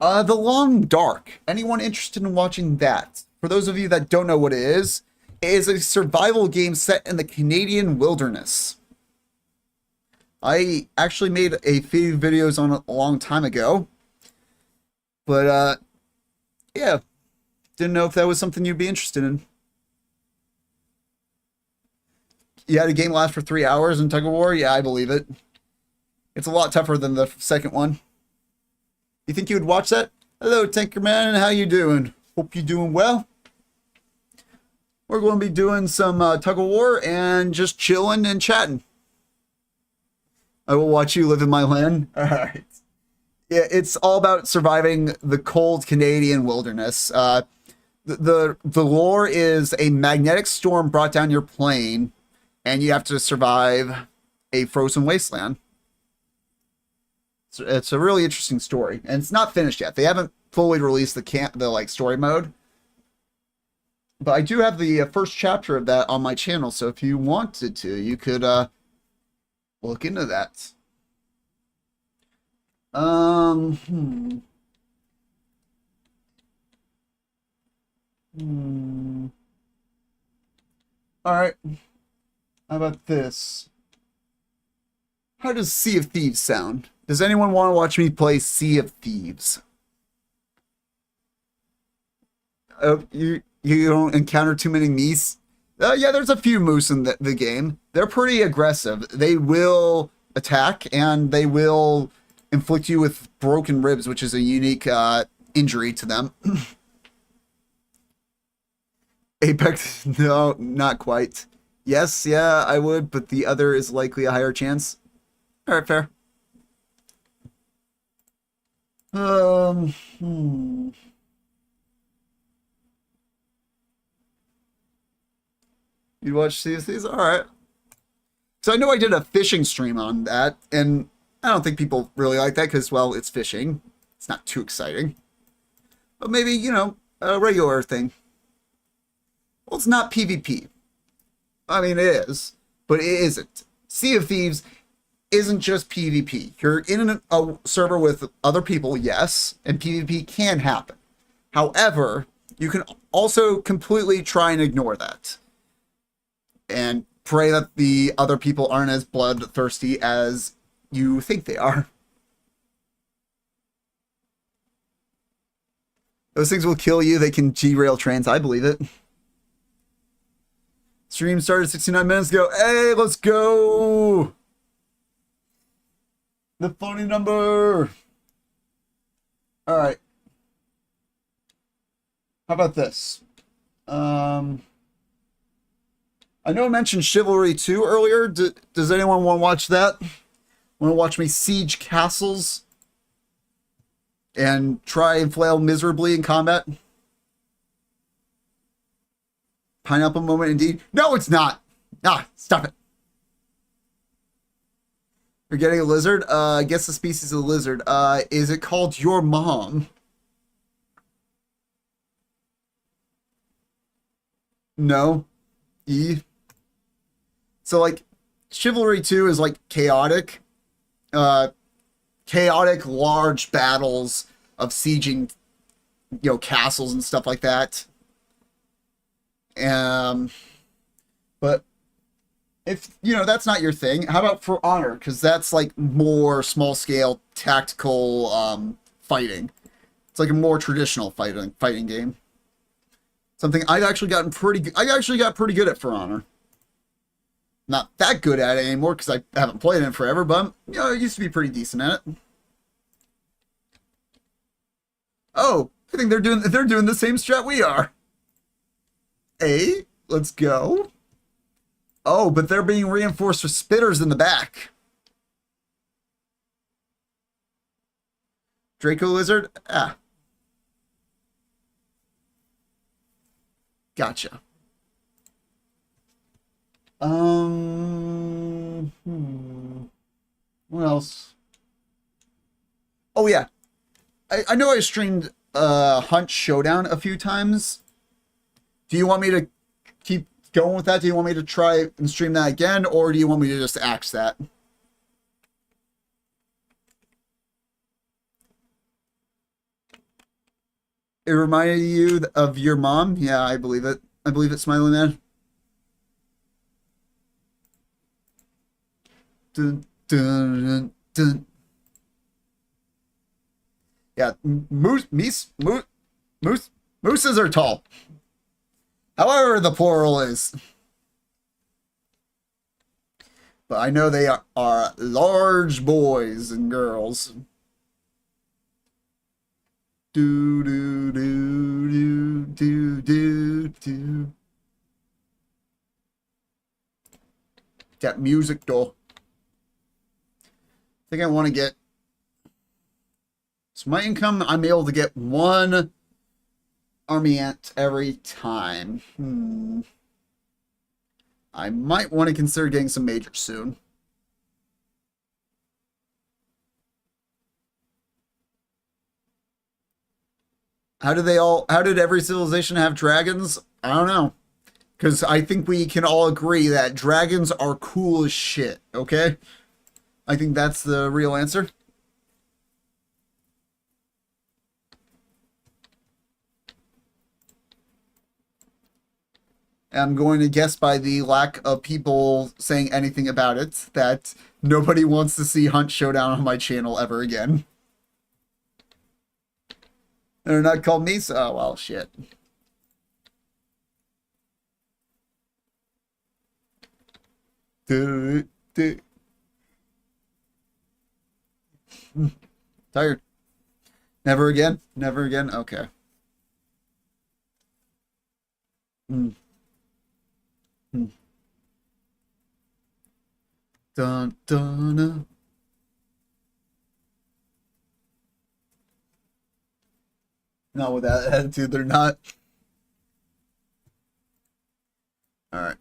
Long Dark. Anyone interested in watching that? For those of you that don't know what it is a survival game set in the Canadian wilderness. I actually made a few videos on it a long time ago. But, yeah. Didn't know if that was something you'd be interested in. You had a game last for 3 hours in Tug of War? Yeah, I believe it. It's a lot tougher than the second one. You think you would watch that? Hello, Tinkerman. How you doing? Hope you're doing well. We're going to be doing some Tug of War and just chilling and chatting. I will watch you live in my land. All right. Yeah, it's all about surviving the cold Canadian wilderness. The lore is a magnetic storm brought down your plane, and you have to survive a frozen wasteland. It's a really interesting story, and it's not finished yet. They haven't fully released the story mode, but I do have the first chapter of that on my channel. So if you wanted to, you could look into that. All right. How about this? How does Sea of Thieves sound? Does anyone want to watch me play Sea of Thieves? You don't encounter too many meese? Yeah, there's a few moose in the game. They're pretty aggressive. They will attack, and they will inflict you with broken ribs, which is a unique injury to them. Apex? No, not quite. Yes, yeah, I would, but the other is likely a higher chance. All right, fair. You watch these? All right. So I know I did a fishing stream on that, and I don't think people really like that because, well, it's fishing. It's not too exciting. But maybe, you know, a regular thing. Well, it's not PvP. I mean, it is, but it isn't. Sea of Thieves isn't just PvP. You're in a server with other people, yes, and PvP can happen. However, you can also completely try and ignore that and pray that the other people aren't as bloodthirsty as you think they are. Those things will kill you. They can derail trains. I believe it. Stream started 69 minutes ago. Hey, let's go. The funny number. All right. How about this? I know I mentioned Chivalry 2 earlier. Does anyone want to watch that? Want to watch me siege castles and try and flail miserably in combat? Pineapple moment indeed. No, it's not. Ah, stop it. You're getting a lizard? Guess the species of the lizard. Is it called your mom? No. E. So, like, Chivalry 2 is, like, chaotic. Chaotic, large battles of sieging, you know, castles and stuff like that. But if, you know, that's not your thing, how about For Honor? Because that's, like, more small-scale, tactical, fighting. It's like a more traditional fighting game. Something I've actually gotten I actually got pretty good at For Honor. Not that good at it anymore because I haven't played it in forever, but you know, I used to be pretty decent at it. Oh, I think they're doing the same strat we are. Hey, let's go. Oh, but they're being reinforced with spitters in the back. Draco Lizard? Ah. Gotcha. What else? Oh yeah. I know I streamed Hunt Showdown a few times. Do you want me to keep going with that? Do you want me to try and stream that again, or do you want me to just axe that? It reminded you of your mom? Yeah, I believe it. I believe it, Smiley Man. Dun, dun, dun, dun. Yeah, mooses are tall. However, the plural is. But I know they are large boys and girls. Do do do do do do do. That music though. I think I want to get. So my income, I'm able to get one army ant every time. I might want to consider getting some majors soon. How did every civilization have dragons? I don't know. Because I think we can all agree that dragons are cool as shit, okay? I think that's the real answer. I'm going to guess by the lack of people saying anything about it that nobody wants to see Hunt Showdown on my channel ever again. They're not called me, so oh, well, shit. Tired. Never again? Never again? Okay. Mm. Mm. Dun, dun, dun. Not with that attitude, they're not. Alright.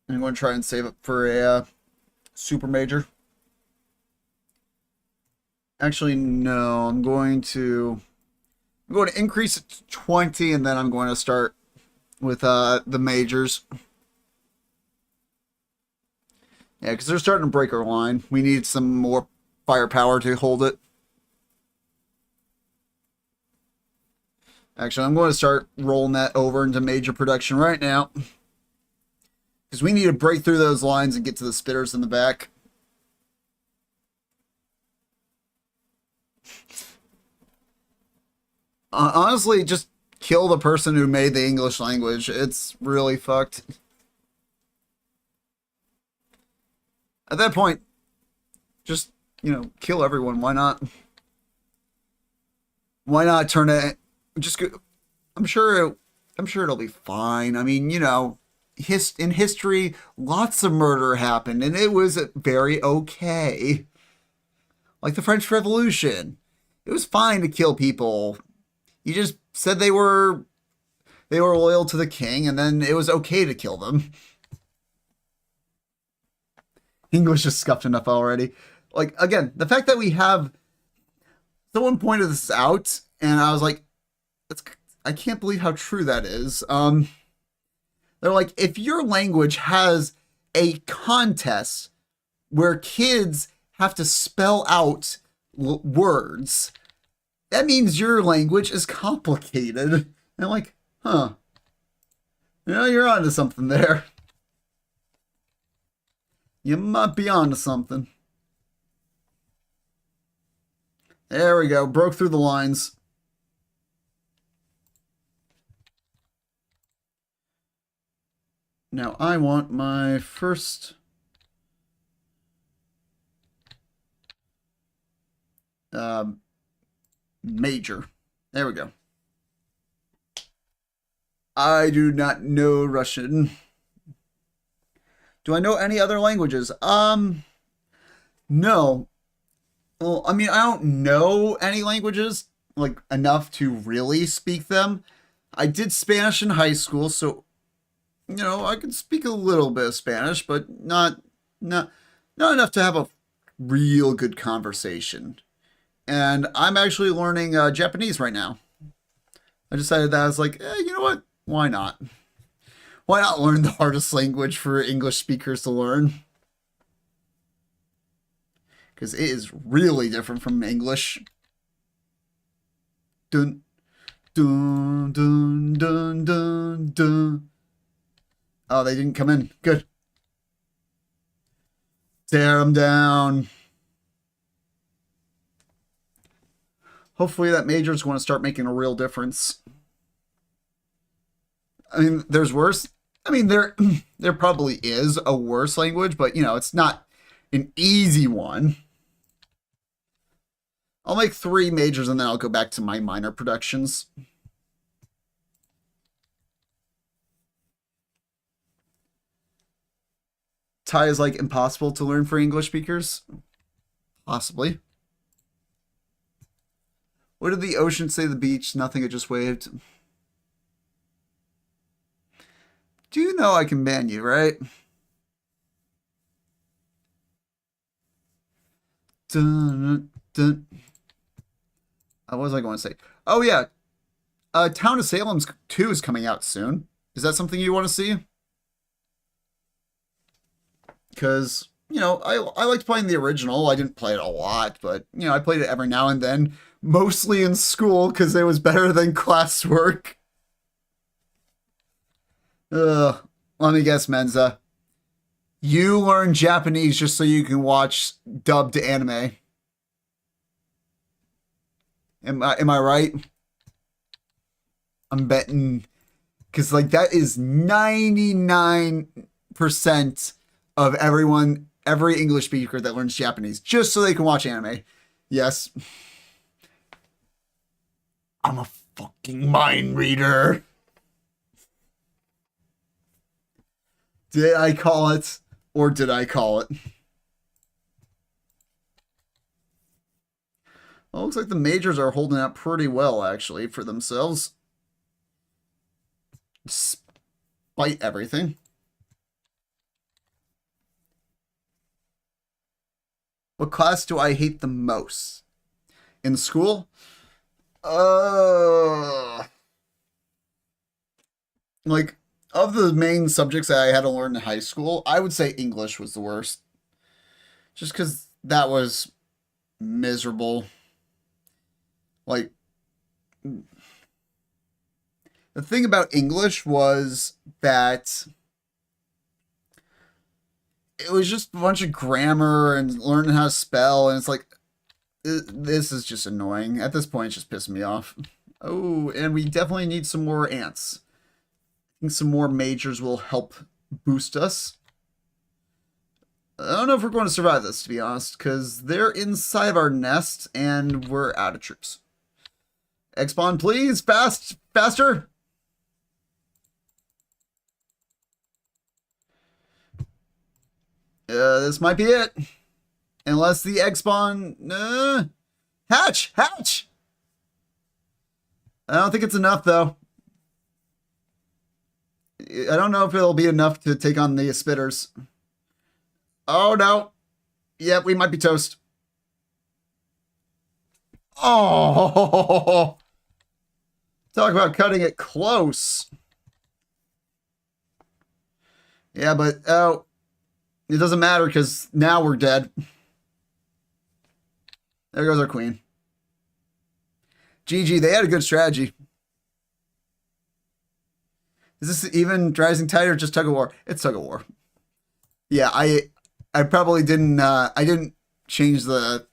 I'm going to try and save it for a super major. Actually, no. I'm going to I'm going to increase it to 20, and then I'm going to start with the majors. Yeah, because they're starting to break our line. We need some more firepower to hold it. Actually, I'm going to start rolling that over into major production right now. Because we need to break through those lines and get to the spitters in the back. Honestly, just kill the person who made the English language. It's really fucked. At that point, just, kill everyone. Why not? Why not turn it? Just go. I'm sure. I'm sure it'll be fine. I mean, in history, lots of murder happened, and it was very okay. Like the French Revolution, it was fine to kill people. You just said they were loyal to the king, and then it was okay to kill them. English is scuffed enough already. Like, again, the fact that we have someone pointed this out, and I was like, I can't believe how true that is. They're like, if your language has a contest where kids have to spell out words, that means your language is complicated. And I'm like, huh. You're onto something there. You might be onto something. There we go. Broke through the lines. Now I want my first major. There we go. I do not know Russian. Do I know any other languages? No. Well, I mean, I don't know any languages like enough to really speak them. I did Spanish in high school, so I can speak a little bit of Spanish, but not enough to have a real good conversation. And I'm actually learning Japanese right now. I decided that I was like, you know what? Why not? Why not learn the hardest language for English speakers to learn? Because it is really different from English. Dun, dun, dun, dun, dun, dun. Oh, they didn't come in. Good. Tear them down. Hopefully that major's going to start making a real difference. I mean, there's worse. I mean, there probably is a worse language, but it's not an easy one. I'll make 3 majors and then I'll go back to my minor productions. Thai is like impossible to learn for English speakers? Possibly. What did the ocean say to the beach? Nothing, it just waved. Do you know I can ban you, right? Dun, dun. What was I going to say? Oh, yeah. Town of Salem 2 is coming out soon. Is that something you want to see? Because, I liked playing the original. I didn't play it a lot, but, I played it every now and then. Mostly in school, because it was better than classwork. Let me guess, Menza. You learn Japanese just so you can watch dubbed anime. Am I right? I'm betting, because that is 99% of every English speaker that learns Japanese just so they can watch anime. Yes. I'm a fucking mind reader. Did I call it? Or did I call it? Well, looks like the majors are holding up pretty well, actually, for themselves. Despite everything. What class do I hate the most? In school? Uh, like, of the main subjects that I had to learn in high school, I would say English was the worst. Just because that was miserable. Like, the thing about English was that it was just a bunch of grammar and learning how to spell, and it's like, this is just annoying. At this point, it's just pissing me off. Oh, and we definitely need some more ants. I think some more majors will help boost us. I don't know if we're going to survive this, to be honest, because they're inside of our nest, and we're out of troops. Egg spawn, please! Fast! Faster! This might be it. Unless the egg spawn... hatch! Hatch! I don't think it's enough, though. I don't know if it'll be enough to take on the spitters. Oh, no. Yep, we might be toast. Oh! Talk about cutting it close. Yeah, but, oh... It doesn't matter because now we're dead. There goes our queen. GG, they had a good strategy. Is this even Rising Tide or just Tug of War? It's Tug of War. Yeah, I probably didn't I didn't change the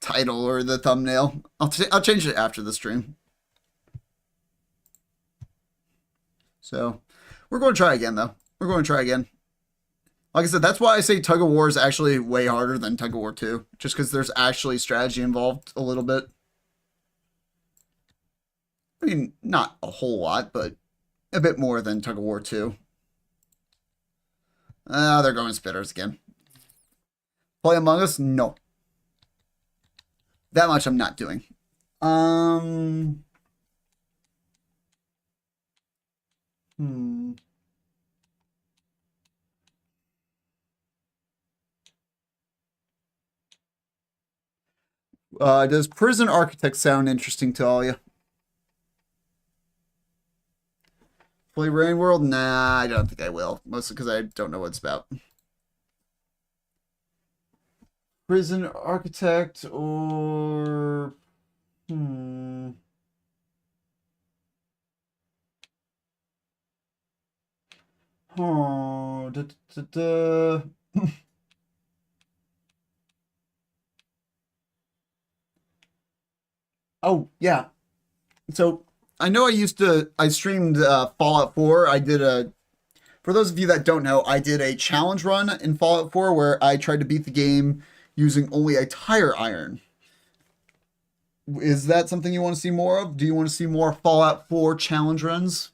title or the thumbnail. I'll change it after the stream. So we're going to try again though. We're going to try again. Like I said, that's why I say Tug of War is actually way harder than Tug of War 2. Just because there's actually strategy involved a little bit. I mean, not a whole lot, but a bit more than Tug of War 2. They're going spitters again. Play Among Us? No. That much I'm not doing. Does Prison Architect sound interesting to all you? Play Rain World? Nah, I don't think I will. Mostly because I don't know what it's about. Prison Architect or... Oh, da, da, da. Oh, yeah. So I know I streamed Fallout 4. For those of you that don't know, I did a challenge run in Fallout 4 where I tried to beat the game using only a tire iron. Is that something you want to see more of? Do you want to see more Fallout 4 challenge runs?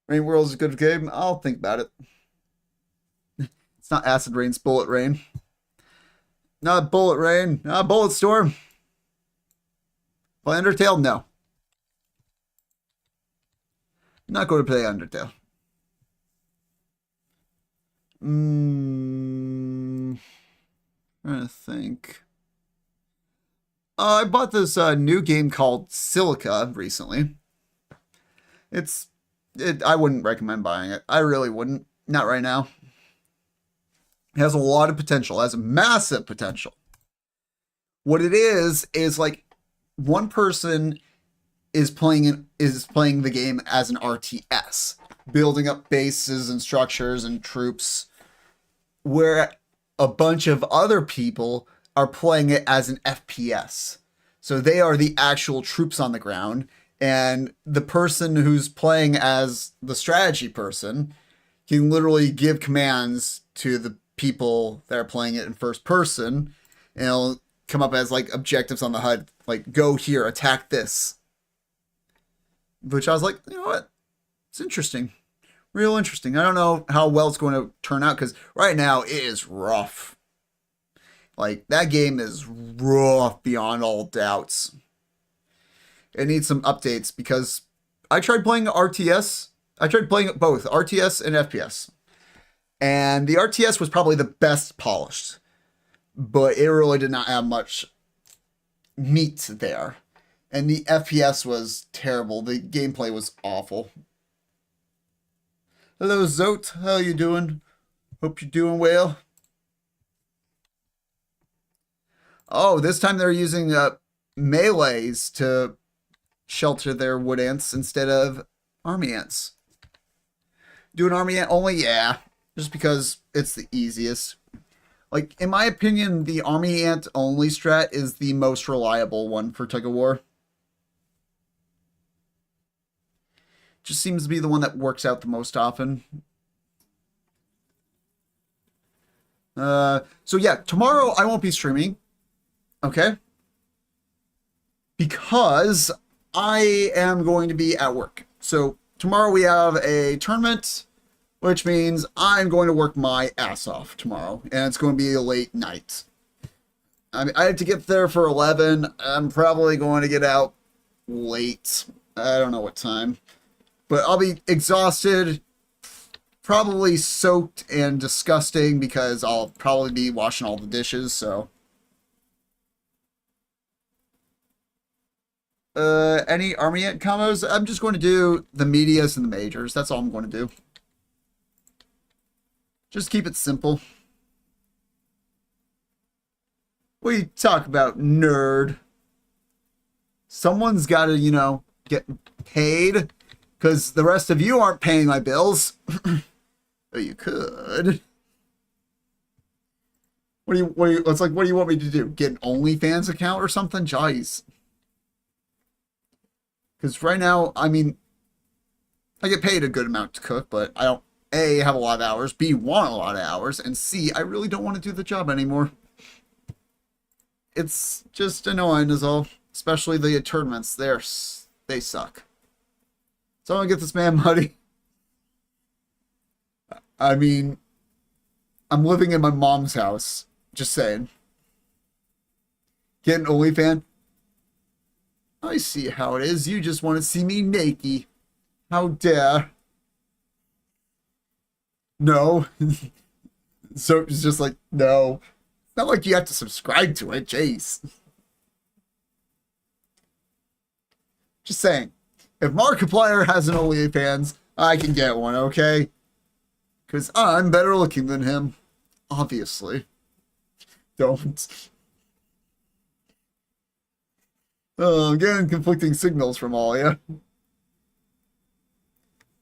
Rain World is a good game. I'll think about it. It's not Acid Rain, it's Bullet Rain. Not Bullet Rain. Not Bullet Storm. Play Undertale? No. Not going to play Undertale. Trying to think. I bought this new game called Silica recently. I wouldn't recommend buying it. I really wouldn't. Not right now. It has a lot of potential. It has massive potential. What it is like one person is playing the game as an RTS, building up bases and structures and troops, where a bunch of other people are playing it as an FPS. So they are the actual troops on the ground, and the person who's playing as the strategy person can literally give commands to the people that are playing it in first person, and it'll come up as like objectives on the HUD, like go here, attack this. Which I was like, you know what? It's interesting. Real interesting. I don't know how well it's going to turn out because right now it is rough. Like, that game is rough beyond all doubts. It needs some updates because I tried playing RTS. I tried playing both RTS and FPS. And the RTS was probably the best polished, but it really did not have much meat there. And the FPS was terrible. The gameplay was awful. Hello, Zote. How you doing? Hope you're doing well. Oh, this time they're using melees to shelter their wood ants instead of army ants. Do an army ant only? Yeah. Just because it's the easiest. Like, in my opinion, the army ant only strat is the most reliable one for Tug of War. Just seems to be the one that works out the most often. So yeah, tomorrow I won't be streaming. Okay? Because I am going to be at work. So tomorrow we have a tournament, which means I'm going to work my ass off tomorrow. And it's going to be a late night. I mean, I have to get there for 11. I'm probably going to get out late. I don't know what time. But I'll be exhausted, probably soaked and disgusting because I'll probably be washing all the dishes, so. Any army ant combos? I'm just going to do the medias and the majors. That's all I'm going to do. Just keep it simple. What do you talk about, nerd? Someone's got to, you know, get paid. Because the rest of you aren't paying my bills. But you could. What do you want me to do? Get an OnlyFans account or something? Jeez. Because right now, I mean, I get paid a good amount to cook, but I don't, A, have a lot of hours, B, want a lot of hours, and C, I really don't want to do the job anymore. It's just annoying is all. Especially the tournaments. They suck. So I'm gonna get this man money. I mean, I'm living in my mom's house. Just saying. Get an OnlyFans. I see how it is. You just want to see me naked. How dare. No. So it's just like, no. It's not like you have to subscribe to it. Jeez. Just saying. If Markiplier has an OnlyFans, I can get one, okay? Because I'm better looking than him. Obviously. Don't. Oh, I'm getting conflicting signals from all of you.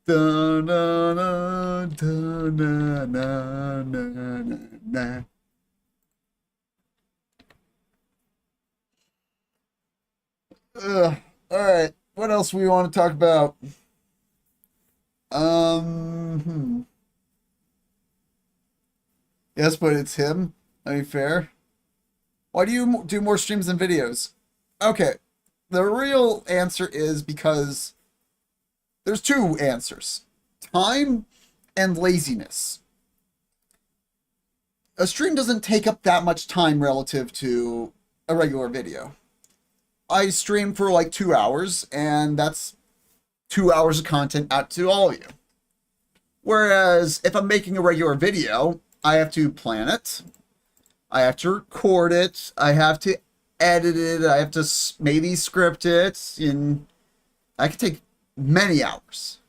Da, na, na, da, na, na, na, na, na. Alright. What else we want to talk about? Yes, but it's him. I mean, fair. Why do you do more streams than videos? Okay. The real answer is because there's two answers. Time and laziness. A stream doesn't take up that much time relative to a regular video. I stream for like 2 hours, and that's 2 hours of content out to all of you. Whereas if I'm making a regular video, I have to plan it, I have to record it, I have to edit it, I have to maybe script it, and I could take many hours.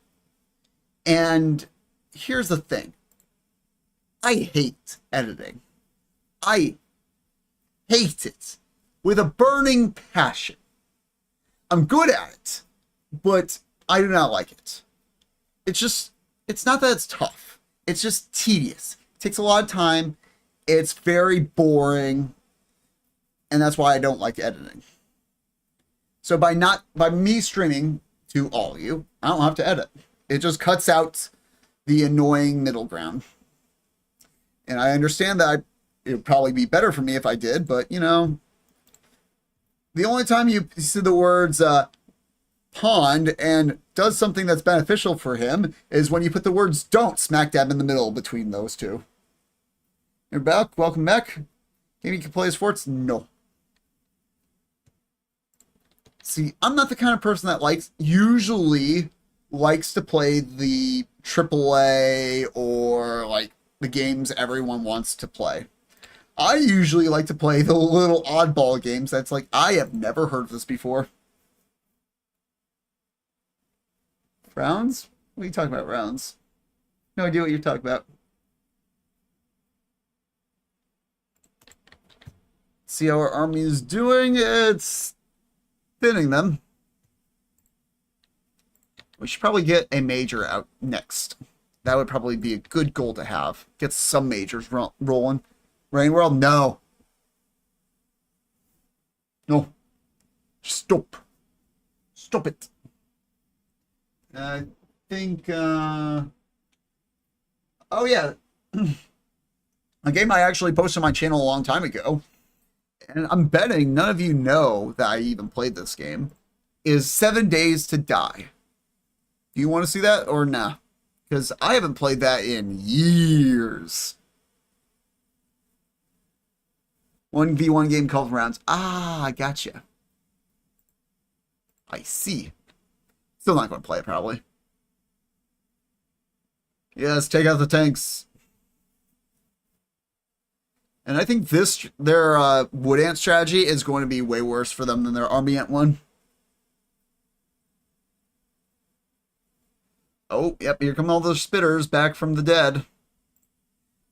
And here's the thing. I hate editing. I hate it. With a burning passion. I'm good at it, but I do not like it. It's not that it's tough. It's just tedious. It takes a lot of time. It's very boring. And that's why I don't like editing. So by me streaming to all of you, I don't have to edit. It just cuts out the annoying middle ground. And I understand that it would probably be better for me if I did, but you know, the only time you see the words pond and does something that's beneficial for him is when you put the words don't smack dab in the middle between those two. You're back. Welcome back. Maybe you can play sports? No. See, I'm not the kind of person that usually likes to play the AAA or like the games everyone wants to play. I usually like to play the little oddball games that's like, I have never heard of this before. Rounds? What are you talking about, rounds? No idea what you're talking about. See how our army is doing? It's thinning them. We should probably get a major out next. That would probably be a good goal to have. Get some majors rolling. Rain World, no. No. Stop. Stop it. I think, oh yeah. A game I actually posted on my channel a long time ago, and I'm betting none of you know that I even played this game, is 7 Days to Die. Do you want to see that or nah? Because I haven't played that in years. 1v1 game called Rounds. Ah, I gotcha. I see. Still not going to play it, probably. Yes, take out the tanks. And I think their Wood Ant strategy is going to be way worse for them than their Army Ant one. Oh, yep, here come all those spitters back from the dead.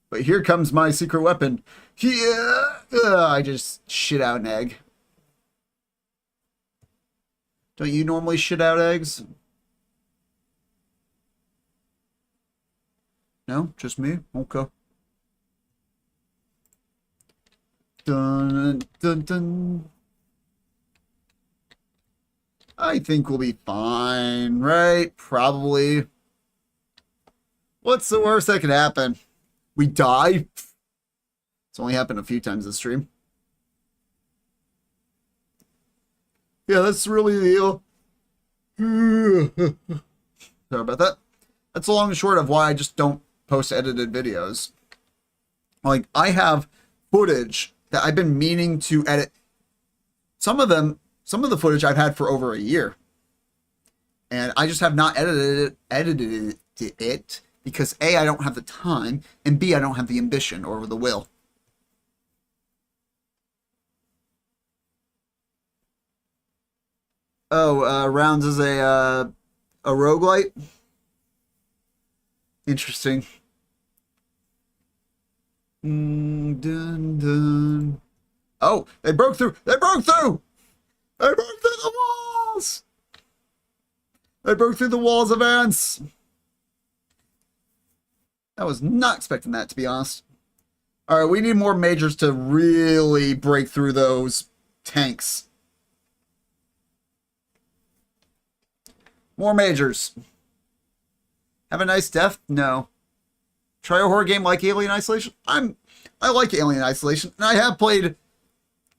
But here comes my secret weapon. Yeah! I just shit out an egg. Don't you normally shit out eggs? No? Just me? Okay. Dun, dun, dun. I think we'll be fine, right? Probably. What's the worst that could happen? We die? It's only happened a few times this stream. Yeah, that's really the deal. Sorry about that. That's the long and short of why I just don't post edited videos. Like, I have footage that I've been meaning to edit. Some of the footage I've had for over a year. And I just have not edited it because A, I don't have the time, and B, I don't have the ambition or the will. Oh, Rounds is a roguelite? Interesting. Dun, dun. Oh, they broke through! They broke through! They broke through the walls! They broke through the walls of ants! I was not expecting that, to be honest. Alright, we need more majors to really break through those tanks. More majors. Have a nice death? No. Try a horror game like Alien Isolation? I like Alien Isolation, and I played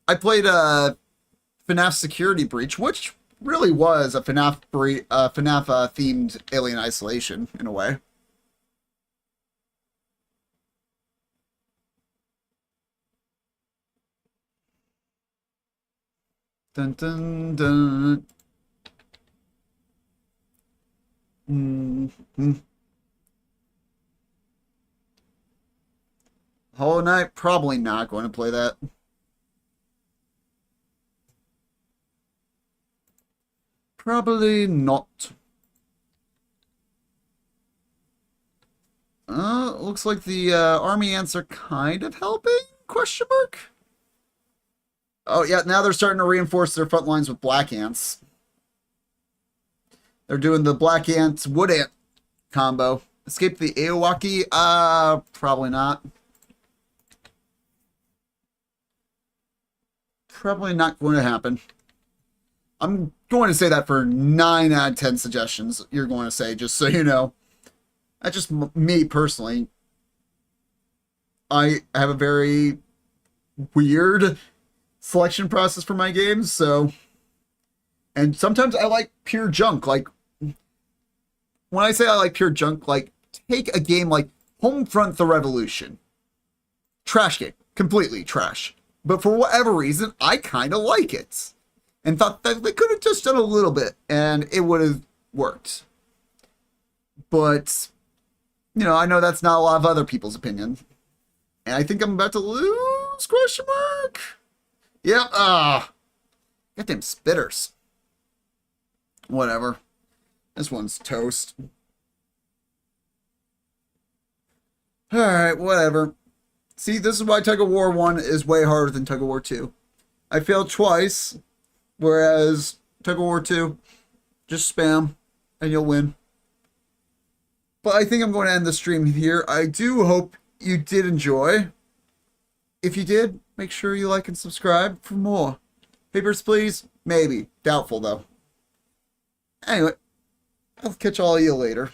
FNAF Security Breach, which really was a FNAF themed Alien Isolation in a way. Dun dun dun. Hollow Knight, probably not going to play that. Probably not. Looks like the army ants are kind of helping? Question mark? Oh yeah, now they're starting to reinforce their front lines with black ants. They're doing the black ant wood ant combo. Escape the Aowaki? Probably not. Probably not going to happen. I'm going to say that for 9 out of 10 suggestions you're going to say, just so you know. That's just me personally. I have a very weird selection process for my games, so... And sometimes I like pure junk, like... When I say I like pure junk, like, take a game like Homefront: The Revolution. Trash game. Completely trash. But for whatever reason, I kind of like it. And thought that they could have just done a little bit, and it would have worked. But I know that's not a lot of other people's opinion. And I think I'm about to lose, question mark? Yep, goddamn spitters. Whatever. This one's toast. Alright, whatever. See, this is why Tug of War 1 is way harder than Tug of War 2. I failed twice, whereas Tug of War 2, just spam, and you'll win. But I think I'm going to end the stream here. I do hope you did enjoy. If you did, make sure you like and subscribe for more. Papers, please? Maybe. Doubtful, though. Anyway, I'll catch all of you later.